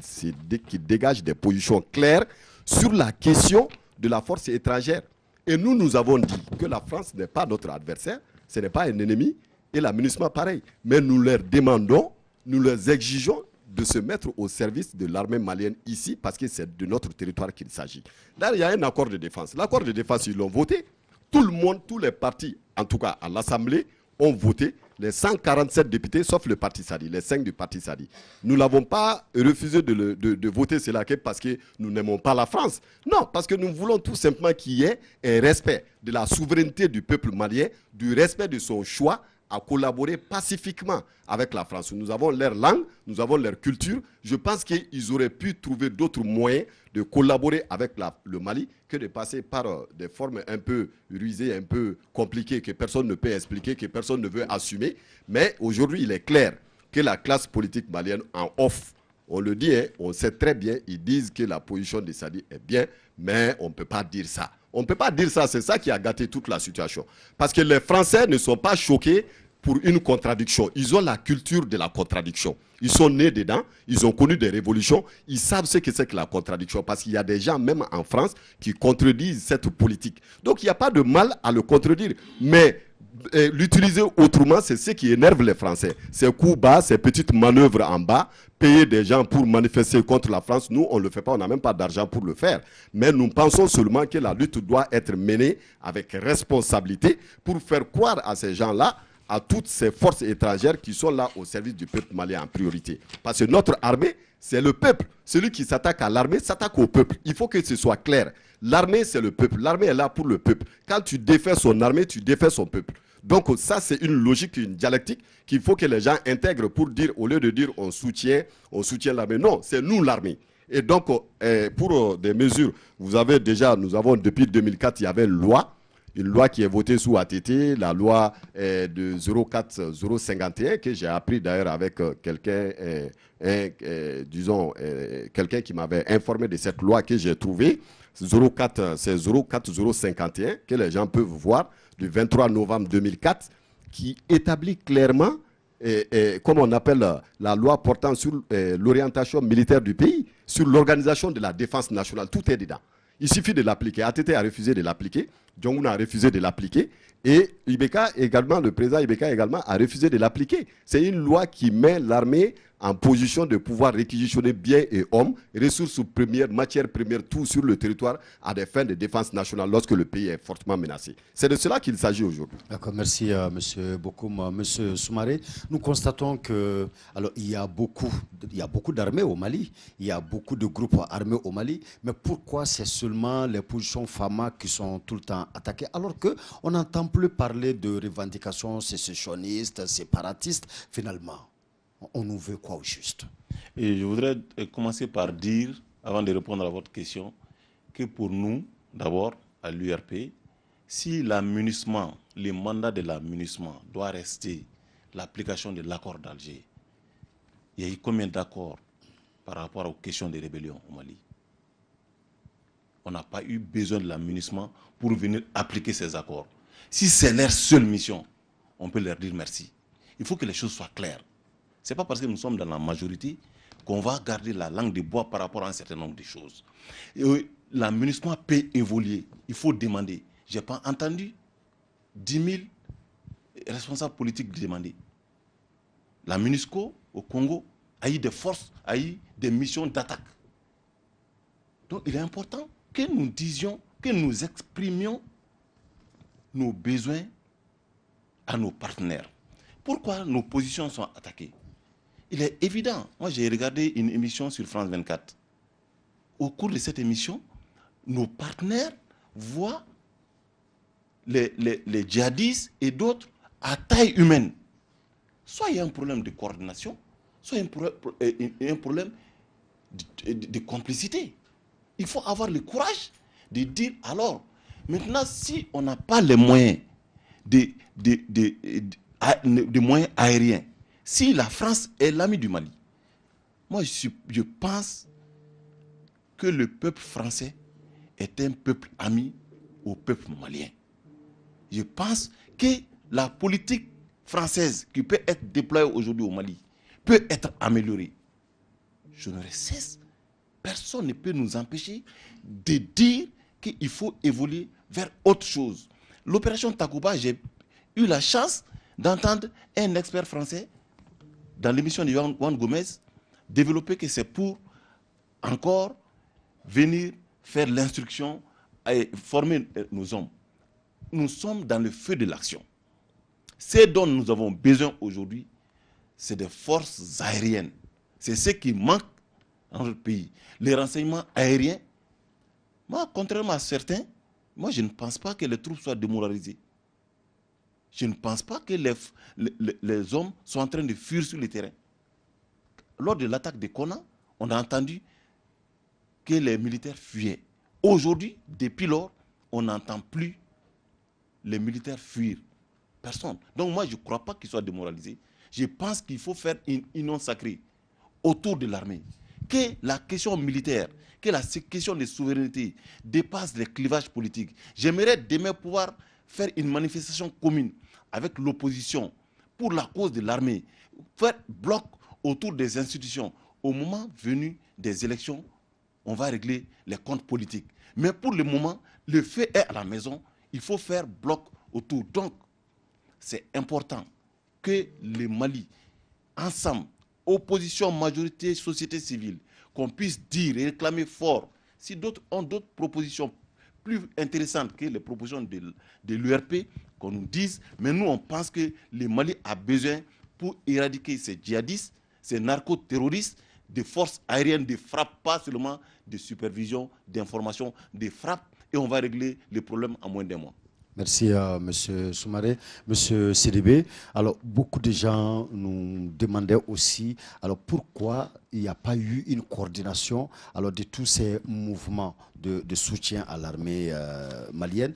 dégage des positions claires sur la question de la force étrangère. Et nous avons dit que la France n'est pas notre adversaire, ce n'est pas un ennemi, et la MINUSMA pareil. Mais nous leur demandons, nous leur exigeons de se mettre au service de l'armée malienne ici, parce que c'est de notre territoire qu'il s'agit. Là, il y a un accord de défense. L'accord de défense, ils l'ont voté. Tout le monde, tous les partis, en tout cas à l'Assemblée, ont voté. Les 147 députés, sauf le parti Sadi, les 5 du parti Sadi. Nous n'avons pas refusé de voter cela parce que nous n'aimons pas la France. Non, parce que nous voulons tout simplement qu'il y ait un respect de la souveraineté du peuple malien, du respect de son choix à collaborer pacifiquement avec la France. Nous avons leur langue, nous avons leur culture. Je pense qu'ils auraient pu trouver d'autres moyens de collaborer avec le Mali que de passer par des formes un peu rusées, un peu compliquées, que personne ne peut expliquer, que personne ne veut assumer. Mais aujourd'hui, il est clair que la classe politique malienne en off, on le dit, hein, on sait très bien, ils disent que la position de Sadi est bien, mais on ne peut pas dire ça. On ne peut pas dire ça, c'est ça qui a gâté toute la situation. Parce que les Français ne sont pas choqués pour une contradiction. Ils ont la culture de la contradiction. Ils sont nés dedans, ils ont connu des révolutions, ils savent ce que c'est que la contradiction. Parce qu'il y a des gens, même en France, qui contredisent cette politique. Donc il n'y a pas de mal à le contredire. Mais l'utiliser autrement, c'est ce qui énerve les Français. Ces coups bas, ces petites manœuvres en bas, payer des gens pour manifester contre la France, nous, on ne le fait pas, on n'a même pas d'argent pour le faire. Mais nous pensons seulement que la lutte doit être menée avec responsabilité pour faire croire à ces gens-là, à toutes ces forces étrangères qui sont là au service du peuple malien en priorité. Parce que notre armée, c'est le peuple. Celui qui s'attaque à l'armée s'attaque au peuple. Il faut que ce soit clair. L'armée, c'est le peuple. L'armée est là pour le peuple. Quand tu défais son armée, tu défais son peuple. Donc ça, c'est une logique, une dialectique qu'il faut que les gens intègrent pour dire, au lieu de dire on soutient l'armée. Non, c'est nous l'armée. Et donc, pour des mesures, nous avons depuis 2004, il y avait une loi qui est votée sous ATT, la loi de 04051, que j'ai appris d'ailleurs avec quelqu'un, quelqu'un qui m'avait informé de cette loi que j'ai trouvée. C'est 04051, que les gens peuvent voir, du 23 novembre 2004, qui établit clairement, comme on appelle la loi portant sur l'orientation militaire du pays, sur l'organisation de la défense nationale. Tout est dedans. Il suffit de l'appliquer. ATT a refusé de l'appliquer, Djongoun a refusé de l'appliquer, et Ibeka également, le président Ibeka également a refusé de l'appliquer. C'est une loi qui met l'armée en position de pouvoir réquisitionner biens et hommes, ressources premières, matières premières, tout sur le territoire à des fins de défense nationale lorsque le pays est fortement menacé. C'est de cela qu'il s'agit aujourd'hui. D'accord, merci M. Bokoum. M. Soumaré, nous constatons que il y a beaucoup d'armées au Mali, il y a beaucoup de groupes armés au Mali, mais pourquoi c'est seulement les positions FAMA qui sont tout le temps attaquées alors qu'on n'entend plus parler de revendications sécessionnistes, séparatistes, finalement? On nous veut quoi au juste? Et je voudrais commencer par dire, avant de répondre à votre question, que pour nous, d'abord, à l'URP, si l'amunissement, le mandat de l'amunissement doit rester l'application de l'accord d'Alger, il y a eu combien d'accords par rapport aux questions des rébellions au Mali? On n'a pas eu besoin de l'amunissement pour venir appliquer ces accords. Si c'est leur seule mission, on peut leur dire merci. Il faut que les choses soient claires. Ce n'est pas parce que nous sommes dans la majorité qu'on va garder la langue de bois par rapport à un certain nombre de choses. L'amunissement peut évoluer. Il faut demander. Je n'ai pas entendu 10 000 responsables politiques demandaient. La MONUSCO au Congo a eu des forces, a eu des missions d'attaque. Donc il est important que nous disions, que nous exprimions nos besoins à nos partenaires. Pourquoi nos positions sont attaquées? Il est évident. Moi, j'ai regardé une émission sur France 24. Au cours de cette émission, nos partenaires voient les djihadistes et d'autres à taille humaine. Soit il y a un problème de coordination, soit il y a un problème de complicité. Il faut avoir le courage de dire, alors, maintenant, si on n'a pas les moyens, des moyens aériens, si la France est l'ami du Mali, moi je pense que le peuple français est un peuple ami au peuple malien. Je pense que la politique française qui peut être déployée aujourd'hui au Mali peut être améliorée. Je ne cesse, personne ne peut nous empêcher de dire qu'il faut évoluer vers autre chose. L'opération Takuba, j'ai eu la chance d'entendre un expert français dans l'émission de Juan Gomez développer que c'est pour encore venir faire l'instruction et former nos hommes. Nous sommes dans le feu de l'action. Ce dont nous avons besoin aujourd'hui, c'est des forces aériennes. C'est ce qui manque dans notre pays. Les renseignements aériens, moi, contrairement à certains, moi, je ne pense pas que les troupes soient démoralisées. Je ne pense pas que les hommes sont en train de fuir sur le terrain. Lors de l'attaque de Kona, on a entendu que les militaires fuyaient. Aujourd'hui, depuis lors, on n'entend plus les militaires fuir. Personne. Donc moi, je ne crois pas qu'ils soient démoralisés. Je pense qu'il faut faire une union sacrée autour de l'armée. Que la question militaire, que la question de souveraineté dépasse les clivages politiques. J'aimerais demain pouvoir faire une manifestation commune avec l'opposition pour la cause de l'armée, faire bloc autour des institutions. Au moment venu des élections, on va régler les comptes politiques. Mais pour le moment, le fait est à la maison, il faut faire bloc autour. Donc, c'est important que le Mali, ensemble, opposition, majorité, société civile, qu'on puisse dire et réclamer fort. Si d'autres ont d'autres propositions plus intéressantes que les propositions de l'URP, qu'on nous dise, mais nous on pense que le Mali a besoin pour éradiquer ces djihadistes, ces narcoterroristes, des forces aériennes de frappe, pas seulement de supervision, d'information, de frappe, et on va régler les problèmes en moins d'un mois. Merci M. Soumaré. M. Sidibé, alors beaucoup de gens nous demandaient aussi alors pourquoi il n'y a pas eu une coordination alors, de tous ces mouvements de soutien à l'armée malienne.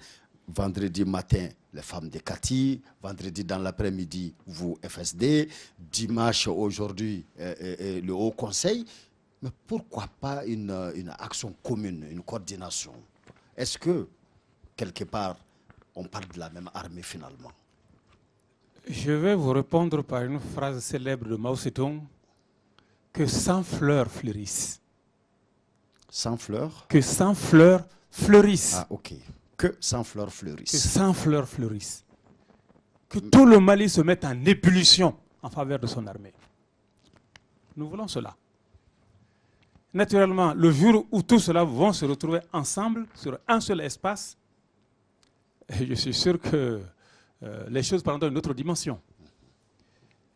Vendredi matin, les femmes de Kati, vendredi dans l'après-midi, vous, FSD, dimanche aujourd'hui, le Haut Conseil. Mais pourquoi pas une action commune, une coordination? Est-ce que, quelque part, on parle de la même armée finalement? Je vais vous répondre par une phrase célèbre de Mao Zedong, que 100 fleurs fleurissent. 100 fleurs? Que 100 fleurs fleurissent. Ah, ok. Que 100 fleurs fleurissent. Que 100 fleurs fleurissent. Que tout le Mali se mette en ébullition en faveur de son armée. Nous voulons cela. Naturellement, le jour où tout cela vont se retrouver ensemble sur un seul espace, je suis sûr que les choses prendront une autre dimension.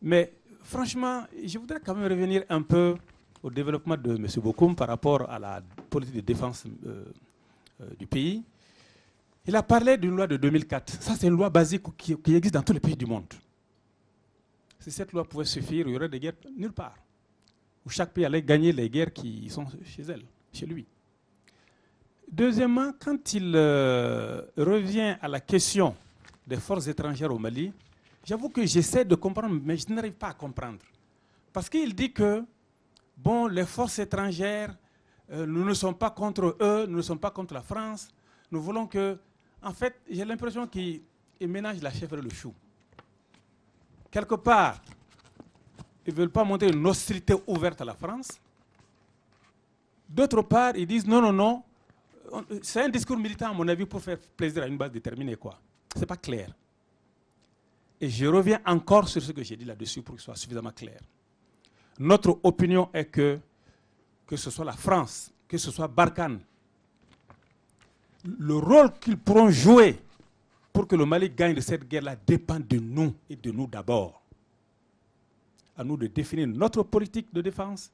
Mais franchement, je voudrais quand même revenir un peu au développement de M. Bokoum par rapport à la politique de défense du pays. Il a parlé d'une loi de 2004. Ça, c'est une loi basique qui existe dans tous les pays du monde. Si cette loi pouvait suffire, il y aurait des guerres nulle part. Où chaque pays allait gagner les guerres qui sont chez lui. Deuxièmement, quand il revient à la question des forces étrangères au Mali, j'avoue que j'essaie de comprendre, mais je n'arrive pas à comprendre. Parce qu'il dit que, bon, les forces étrangères, nous ne sommes pas contre eux, nous ne sommes pas contre la France. Nous voulons que, en fait, j'ai l'impression qu'il ménage la chèvre et le chou. Quelque part, ils ne veulent pas montrer une hostilité ouverte à la France. D'autre part, ils disent non, non, non. C'est un discours militant, à mon avis, pour faire plaisir à une base déterminée, quoi. Ce n'est pas clair. Et je reviens encore sur ce que j'ai dit là-dessus pour que ce soit suffisamment clair. Notre opinion est que ce soit la France, que ce soit Barkhane, le rôle qu'ils pourront jouer pour que le Mali gagne de cette guerre-là dépend de nous et de nous d'abord. À nous de définir notre politique de défense,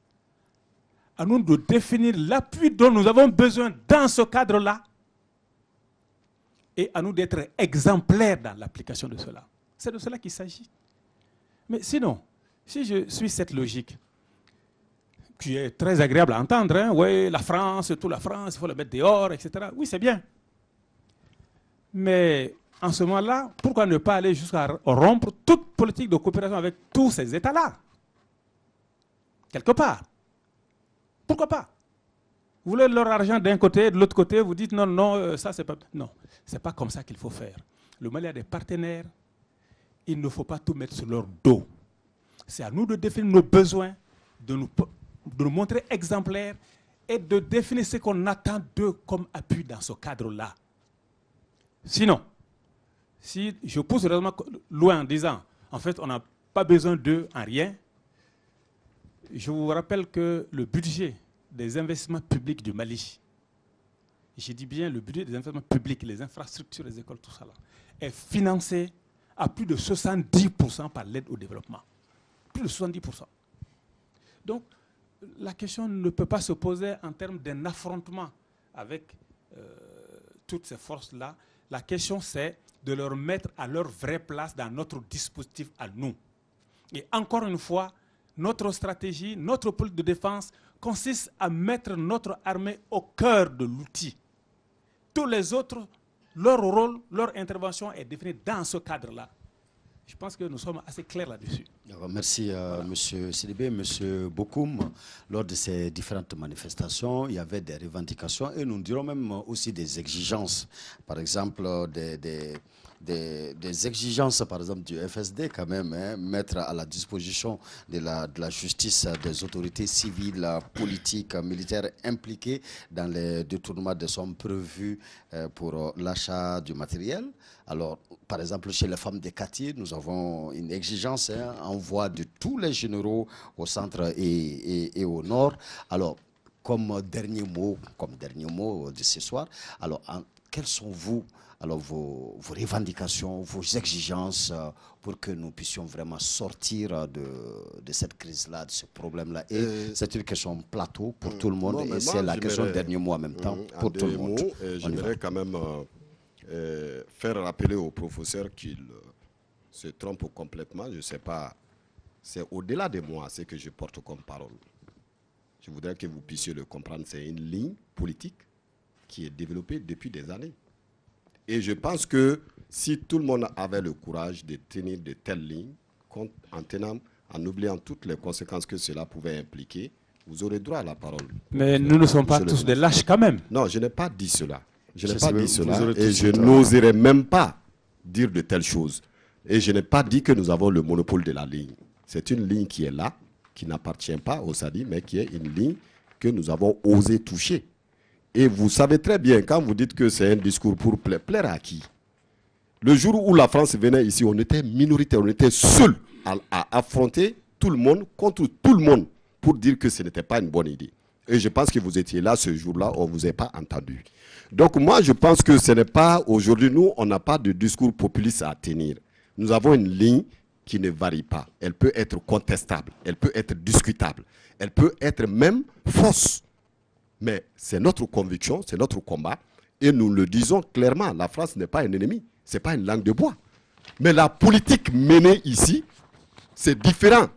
à nous de définir l'appui dont nous avons besoin dans ce cadre-là et à nous d'être exemplaires dans l'application de cela. C'est de cela qu'il s'agit. Mais sinon, si je suis cette logique, qui est très agréable à entendre, hein, oui, la France, toute la France, il faut la mettre dehors, etc. Oui, c'est bien. Mais en ce moment-là, pourquoi ne pas aller jusqu'à rompre toute politique de coopération avec tous ces États-là? Quelque part. Pourquoi pas? Vous voulez leur argent d'un côté, de l'autre côté, vous dites non, non, ça c'est pas... Non, c'est pas comme ça qu'il faut faire. Le Mali a des partenaires, il ne faut pas tout mettre sur leur dos. C'est à nous de définir nos besoins, de nous montrer exemplaires et de définir ce qu'on attend d'eux comme appui dans ce cadre-là. Sinon, si je pousse le raisonnement loin en disant, en fait, on n'a pas besoin d'eux en rien, je vous rappelle que le budget des investissements publics du Mali, je dis bien le budget des investissements publics, les infrastructures, les écoles, tout ça, là, est financé à plus de 70% par l'aide au développement. Plus de 70%. Donc, la question ne peut pas se poser en termes d'un affrontement avec toutes ces forces-là. La question, c'est de leur mettre à leur vraie place dans notre dispositif à nous. Et encore une fois, notre stratégie, notre politique de défense consiste à mettre notre armée au cœur de l'outil. Tous les autres, leur rôle, leur intervention est définie dans ce cadre-là. Je pense que nous sommes assez clairs là-dessus. Merci voilà. M. Sidibé, M. Bokoum. Lors de ces différentes manifestations, il y avait des revendications et nous dirons même aussi des exigences. Par exemple, des exigences, par exemple, du FSD quand même, hein, mettre à la disposition de la justice des autorités civiles, politiques, militaires impliquées dans les détournements des sommes prévues pour l'achat du matériel. Alors, par exemple, chez les femmes des quartiers, nous avons une exigence, hein, envoi de tous les généraux au centre et au nord. Alors, comme dernier mot de ce soir, alors, quels sont vos revendications, vos exigences pour que nous puissions vraiment sortir de cette crise-là, de ce problème-là? Et c'est une question plateau pour tout le monde et c'est la question dernier mot en même temps pour tout le monde. J'aimerais quand même faire rappeler aux professeurs qu'ils se trompent complètement. Je ne sais pas, c'est au-delà de moi ce que je porte comme parole. Je voudrais que vous puissiez le comprendre. C'est une ligne politique qui est développée depuis des années. Et je pense que si tout le monde avait le courage de tenir de telles lignes, en oubliant toutes les conséquences que cela pouvait impliquer, vous aurez droit à la parole. Mais nous ne sommes pas tous des lâches quand même. Non, je n'ai pas dit cela. Je n'ai pas dit cela et je n'oserais même pas dire de telles choses. Et je n'ai pas dit que nous avons le monopole de la ligne. C'est une ligne qui est là, qui n'appartient pas au SADI, mais qui est une ligne que nous avons osé toucher. Et vous savez très bien, quand vous dites que c'est un discours pour plaire à qui? Le jour où la France venait ici, on était minoritaire, on était seuls à affronter tout le monde contre tout le monde pour dire que ce n'était pas une bonne idée. Et je pense que vous étiez là ce jour-là, on ne vous a pas entendu. Donc moi, je pense que ce n'est pas, aujourd'hui, nous, on n'a pas de discours populiste à tenir. Nous avons une ligne qui ne varie pas. Elle peut être contestable, elle peut être discutable, elle peut être même fausse. Mais c'est notre conviction, c'est notre combat. Et nous le disons clairement, la France n'est pas un ennemi, ce n'est pas une langue de bois. Mais la politique menée ici, c'est différent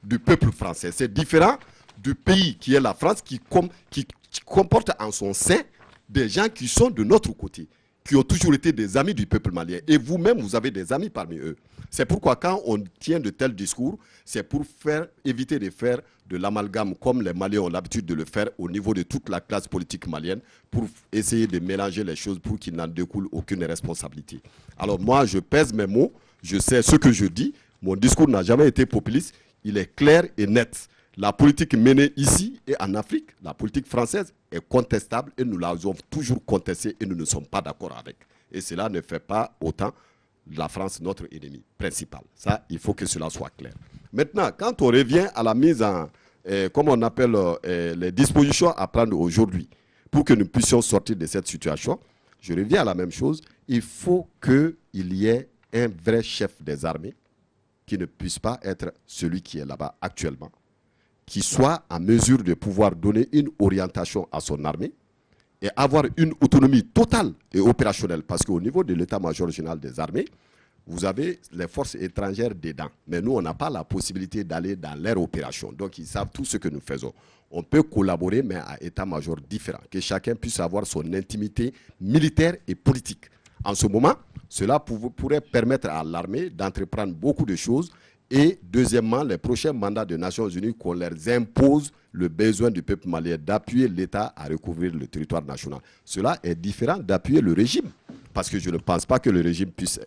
du peuple français, c'est différent du pays qui est la France, qui comporte en son sein des gens qui sont de notre côté, qui ont toujours été des amis du peuple malien. Et vous-même, vous avez des amis parmi eux. C'est pourquoi quand on tient de tels discours, c'est pour éviter de faire de l'amalgame comme les Maliens ont l'habitude de le faire au niveau de toute la classe politique malienne, pour essayer de mélanger les choses pour qu'il n'en découle aucune responsabilité. Alors moi, je pèse mes mots, je sais ce que je dis, mon discours n'a jamais été populiste, il est clair et net. La politique menée ici et en Afrique, la politique française, est contestable et nous l'avons toujours contestée et nous ne sommes pas d'accord avec. Et cela ne fait pas autant la France, notre ennemi principal. Ça, il faut que cela soit clair. Maintenant, quand on revient à la mise en, comme on appelle les dispositions à prendre aujourd'hui pour que nous puissions sortir de cette situation, je reviens à la même chose. Il faut qu'il y ait un vrai chef des armées qui ne puisse pas être celui qui est là-bas actuellement, qui soit en mesure de pouvoir donner une orientation à son armée et avoir une autonomie totale et opérationnelle. Parce qu'au niveau de l'état-major général des armées, vous avez les forces étrangères dedans. Mais nous, on n'a pas la possibilité d'aller dans leur opération. Donc, ils savent tout ce que nous faisons. On peut collaborer, mais à état-major différent. Que chacun puisse avoir son intimité militaire et politique. En ce moment, cela pourrait permettre à l'armée d'entreprendre beaucoup de choses. Et deuxièmement, les prochains mandats des Nations Unies, qu'on leur impose le besoin du peuple malien d'appuyer l'État à recouvrir le territoire national. Cela est différent d'appuyer le régime. Parce que je ne pense pas que le régime puisse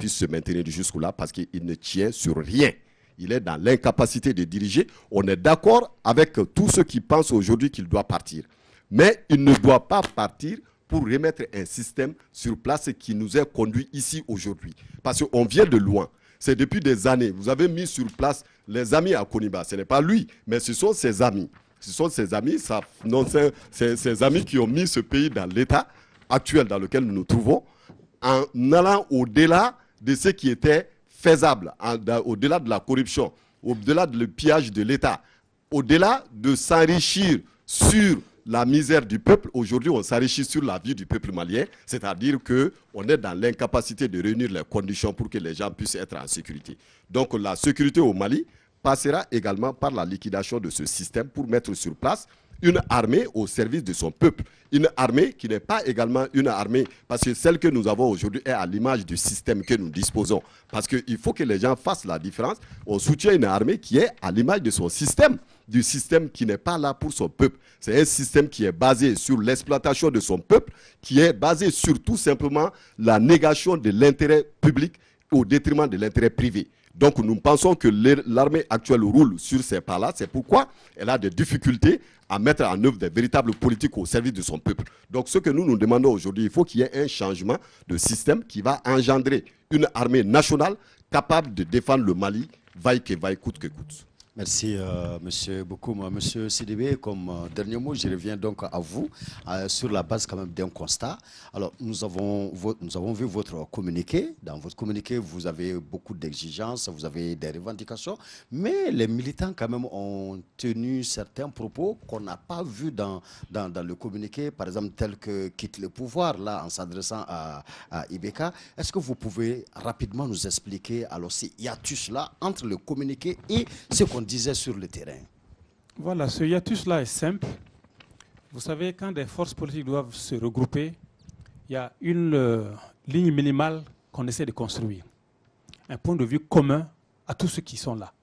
se maintenir jusque-là parce qu'il ne tient sur rien. Il est dans l'incapacité de diriger. On est d'accord avec tous ceux qui pensent aujourd'hui qu'il doit partir. Mais il ne doit pas partir pour remettre un système sur place qui nous est conduit ici aujourd'hui. Parce qu'on vient de loin. C'est depuis des années. Vous avez mis sur place les amis à Koniba. Ce n'est pas lui, mais ce sont ses amis. Ce sont ses amis, ses amis qui ont mis ce pays dans l'état actuel dans lequel nous nous trouvons, en allant au-delà de ce qui était faisable, au-delà de la corruption, au-delà du pillage de l'État, au-delà de s'enrichir sur la misère du peuple. Aujourd'hui, on s'enrichit sur la vie du peuple malien, c'est-à-dire qu'on est dans l'incapacité de réunir les conditions pour que les gens puissent être en sécurité. Donc la sécurité au Mali passera également par la liquidation de ce système pour mettre sur place une armée au service de son peuple. Une armée qui n'est pas également une armée, parce que celle que nous avons aujourd'hui est à l'image du système que nous disposons. Parce qu'il faut que les gens fassent la différence. On soutient une armée qui est à l'image de son système, du système qui n'est pas là pour son peuple. C'est un système qui est basé sur l'exploitation de son peuple, qui est basé sur tout simplement la négation de l'intérêt public au détriment de l'intérêt privé. Donc nous pensons que l'armée actuelle roule sur ces pas-là. C'est pourquoi elle a des difficultés à mettre en œuvre des véritables politiques au service de son peuple. Donc ce que nous demandons aujourd'hui, il faut qu'il y ait un changement de système qui va engendrer une armée nationale capable de défendre le Mali, vaille que vaille, coûte que coûte. Merci, monsieur Bokoum. Monsieur Sidibé, comme dernier mot, je reviens donc à vous, sur la base quand même d'un constat. Alors, nous avons vu votre communiqué. Dans votre communiqué, vous avez beaucoup d'exigences, vous avez des revendications, mais les militants quand même ont tenu certains propos qu'on n'a pas vus dans le communiqué, par exemple, tel que quitte le pouvoir, là, en s'adressant à Ibeka. Est-ce que vous pouvez rapidement nous expliquer, alors, ce hiatus-là entre le communiqué et ce qu'on disait sur le terrain? Voilà, ce hiatus-là est simple. Vous savez, quand des forces politiques doivent se regrouper, il y a une ligne minimale qu'on essaie de construire. Un point de vue commun à tous ceux qui sont là.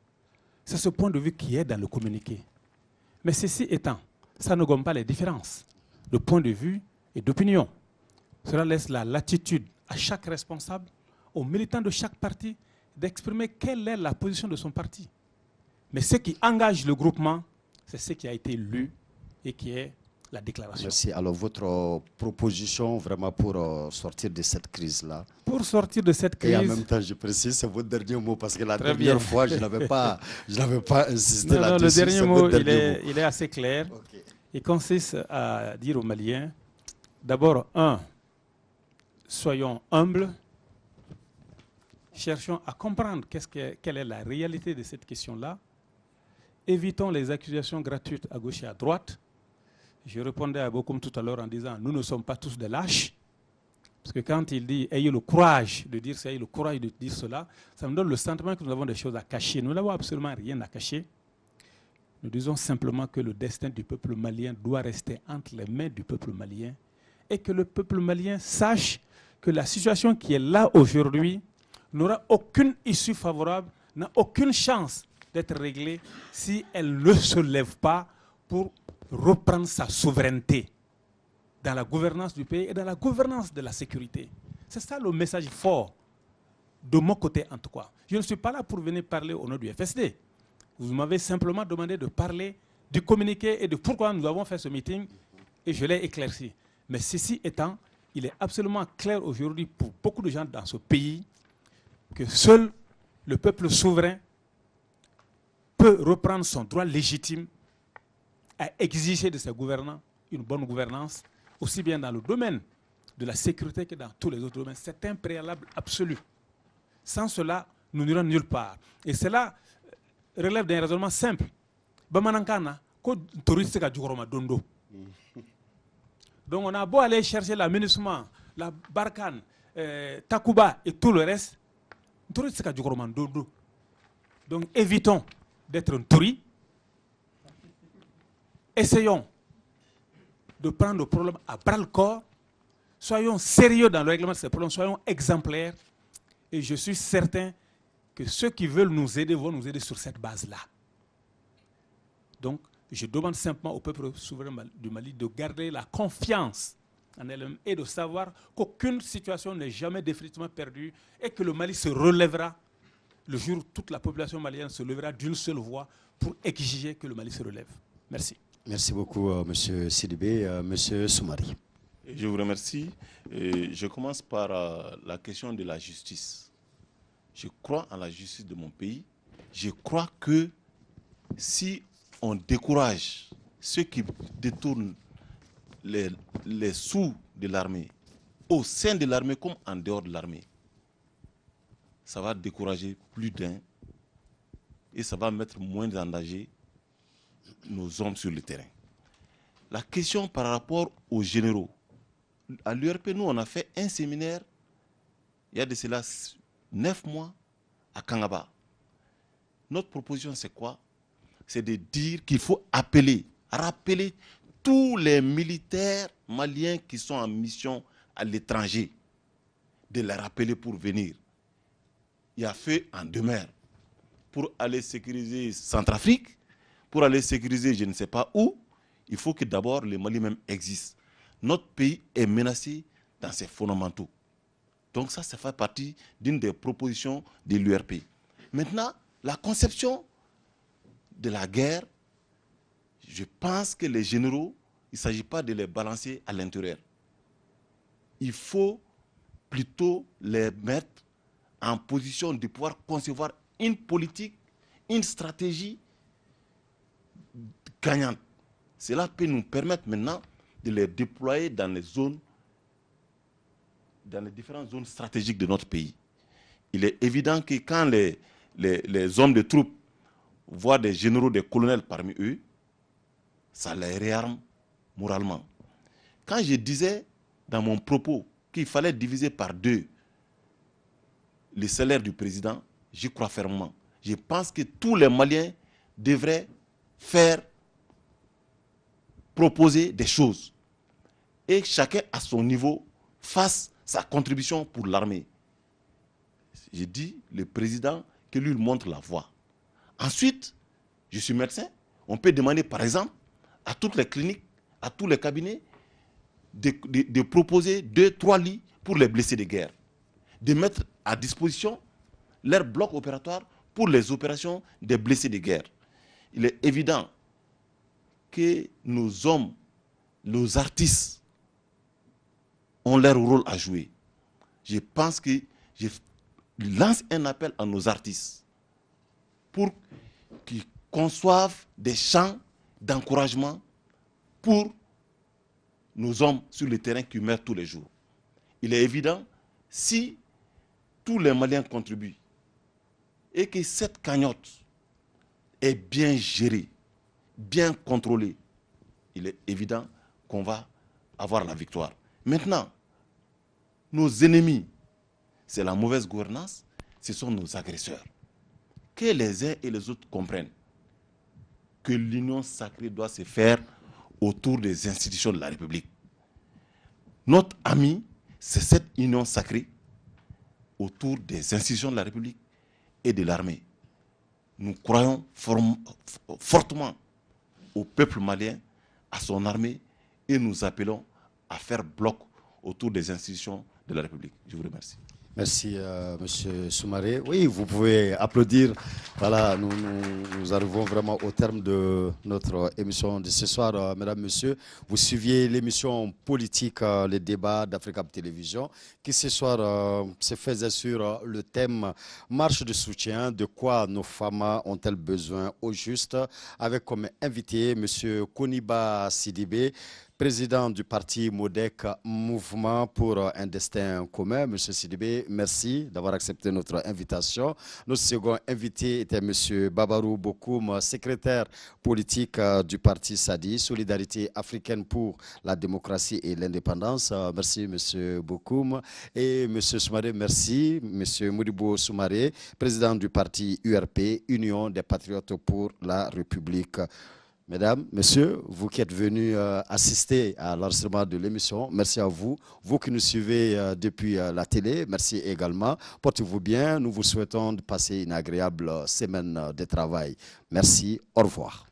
C'est ce point de vue qui est dans le communiqué. Mais ceci étant, ça ne gomme pas les différences de point de vue et d'opinion. Cela laisse la latitude à chaque responsable, aux militants de chaque parti, d'exprimer quelle est la position de son parti. Mais ce qui engage le groupement, c'est ce qui a été lu et qui est la déclaration. Merci. Alors, votre proposition vraiment pour sortir de cette crise-là? Pour sortir de cette crise... Et en même temps, je précise, c'est votre dernier mot, parce que la dernière fois, je n'avais pas insisté là-dessus. Le dernier mot, il est assez clair. Okay. Il consiste à dire aux Maliens, d'abord, soyons humbles, cherchons à comprendre quelle est la réalité de cette question-là. Évitons les accusations gratuites à gauche et à droite. Je répondais à Bokoum tout à l'heure en disant nous ne sommes pas tous des lâches. Parce que quand il dit ayez le courage de dire ça, ayez le courage de dire cela, ça me donne le sentiment que nous avons des choses à cacher. Nous n'avons absolument rien à cacher. Nous disons simplement que le destin du peuple malien doit rester entre les mains du peuple malien et que le peuple malien sache que la situation qui est là aujourd'hui n'aura aucune issue favorable, n'a aucune chance d'être réglée si elle ne se lève pas pour reprendre sa souveraineté dans la gouvernance du pays et dans la gouvernance de la sécurité. C'est ça le message fort, de mon côté en tout cas. Je ne suis pas là pour venir parler au nom du FSD. Vous m'avez simplement demandé de parler du communiqué et de pourquoi nous avons fait ce meeting et je l'ai éclairci. Mais ceci étant, il est absolument clair aujourd'hui pour beaucoup de gens dans ce pays que seul le peuple souverain peut reprendre son droit légitime à exiger de ses gouvernants une bonne gouvernance, aussi bien dans le domaine de la sécurité que dans tous les autres domaines. C'est un préalable absolu. Sans cela, nous n'irons nulle part. Et cela relève d'un raisonnement simple. Bamanankana, ko touriste ka jugoroma dondo. Donc on a beau aller chercher l'aménagement, la Barkhane, Takuba et tout le reste, touriste ka jugoroma dondo. Donc évitons d'être un touri. Essayons de prendre le problème à bras-le-corps. Soyons sérieux dans le règlement de ces problèmes, soyons exemplaires. Et je suis certain que ceux qui veulent nous aider vont nous aider sur cette base-là. Donc, je demande simplement au peuple souverain du Mali de garder la confiance en elle-même et de savoir qu'aucune situation n'est jamais définitivement perdue et que le Mali se relèvera le jour où toute la population malienne se lèvera d'une seule voix pour exiger que le Mali se relève. Merci. Merci beaucoup, M. Sidibé. M. Soumari. Je vous remercie. Je commence par la question de la justice. Je crois en la justice de mon pays. Je crois que si on décourage ceux qui détournent les sous de l'armée, au sein de l'armée comme en dehors de l'armée, ça va décourager plus d'un et ça va mettre moins en danger nos hommes sur le terrain. La question par rapport aux généraux. À l'URP, nous, on a fait un séminaire, il y a de cela 9 mois, à Kangaba. Notre proposition, c'est quoi? C'est de dire qu'il faut rappeler tous les militaires maliens qui sont en mission à l'étranger, de les rappeler pour venir. Il y a fait en demeure pour aller sécuriser Centrafrique, pour aller sécuriser je ne sais pas où. Il faut que d'abord le Mali même existe. Notre pays est menacé dans ses fondamentaux. Donc ça fait partie d'une des propositions de l'URP. Maintenant, la conception de la guerre, je pense que les généraux, il ne s'agit pas de les balancer à l'intérieur. Il faut plutôt les mettre en position de pouvoir concevoir une politique, une stratégie gagnante. Cela peut nous permettre maintenant de les déployer dans les zones, dans les différentes zones stratégiques de notre pays. Il est évident que quand les hommes de troupes voient des généraux, des colonels parmi eux, ça les réarme moralement. Quand je disais dans mon propos qu'il fallait diviser par 2 le salaire du président, j'y crois fermement. Je pense que tous les Maliens devraient proposer des choses. Et chacun à son niveau fasse sa contribution pour l'armée. J'ai dit, le président, que lui montre la voie. Ensuite, je suis médecin, on peut demander par exemple à toutes les cliniques, à tous les cabinets, de proposer 2-3 lits pour les blessés de guerre. De mettre à disposition leur bloc opératoire pour les opérations des blessés de guerre. Il est évident que nos hommes, nos artistes ont leur rôle à jouer. Je pense que je lance un appel à nos artistes pour qu'ils conçoivent des chants d'encouragement pour nos hommes sur le terrain qui meurent tous les jours. Il est évident, si tous les Maliens contribuent et que cette cagnotte est bien gérée, bien contrôlée, il est évident qu'on va avoir la victoire. Maintenant, nos ennemis, c'est la mauvaise gouvernance, ce sont nos agresseurs. Que les uns et les autres comprennent que l'union sacrée doit se faire autour des institutions de la République. Notre ami, c'est cette union sacrée autour des institutions de la République et de l'armée. Nous croyons fortement au peuple malien, à son armée, et nous appelons à faire bloc autour des institutions de la République. Je vous remercie. Merci, Monsieur Soumaré. Oui, vous pouvez applaudir. Voilà, nous arrivons vraiment au terme de notre émission de ce soir, mesdames, messieurs. Vous suiviez l'émission politique, les débats d'Africa Télévision, qui ce soir se faisait sur le thème marche de soutien, de quoi nos femmes ont-elles besoin au juste, avec comme invité Monsieur Koniba Sidibé, président du parti MODEC, Mouvement pour un destin commun. Monsieur Sidibé, merci d'avoir accepté notre invitation. Notre second invité était Monsieur Babarou Bokoum, secrétaire politique du parti SADI, Solidarité africaine pour la démocratie et l'indépendance. Merci Monsieur Bokoum. Et Monsieur Soumaré, merci. Monsieur Modibo Soumaré, président du parti URP, Union des patriotes pour la République. Mesdames, messieurs, vous qui êtes venus assister à l'enregistrement de l'émission, merci à vous. Vous qui nous suivez depuis la télé, merci également. Portez-vous bien. Nous vous souhaitons de passer une agréable semaine de travail. Merci. Au revoir.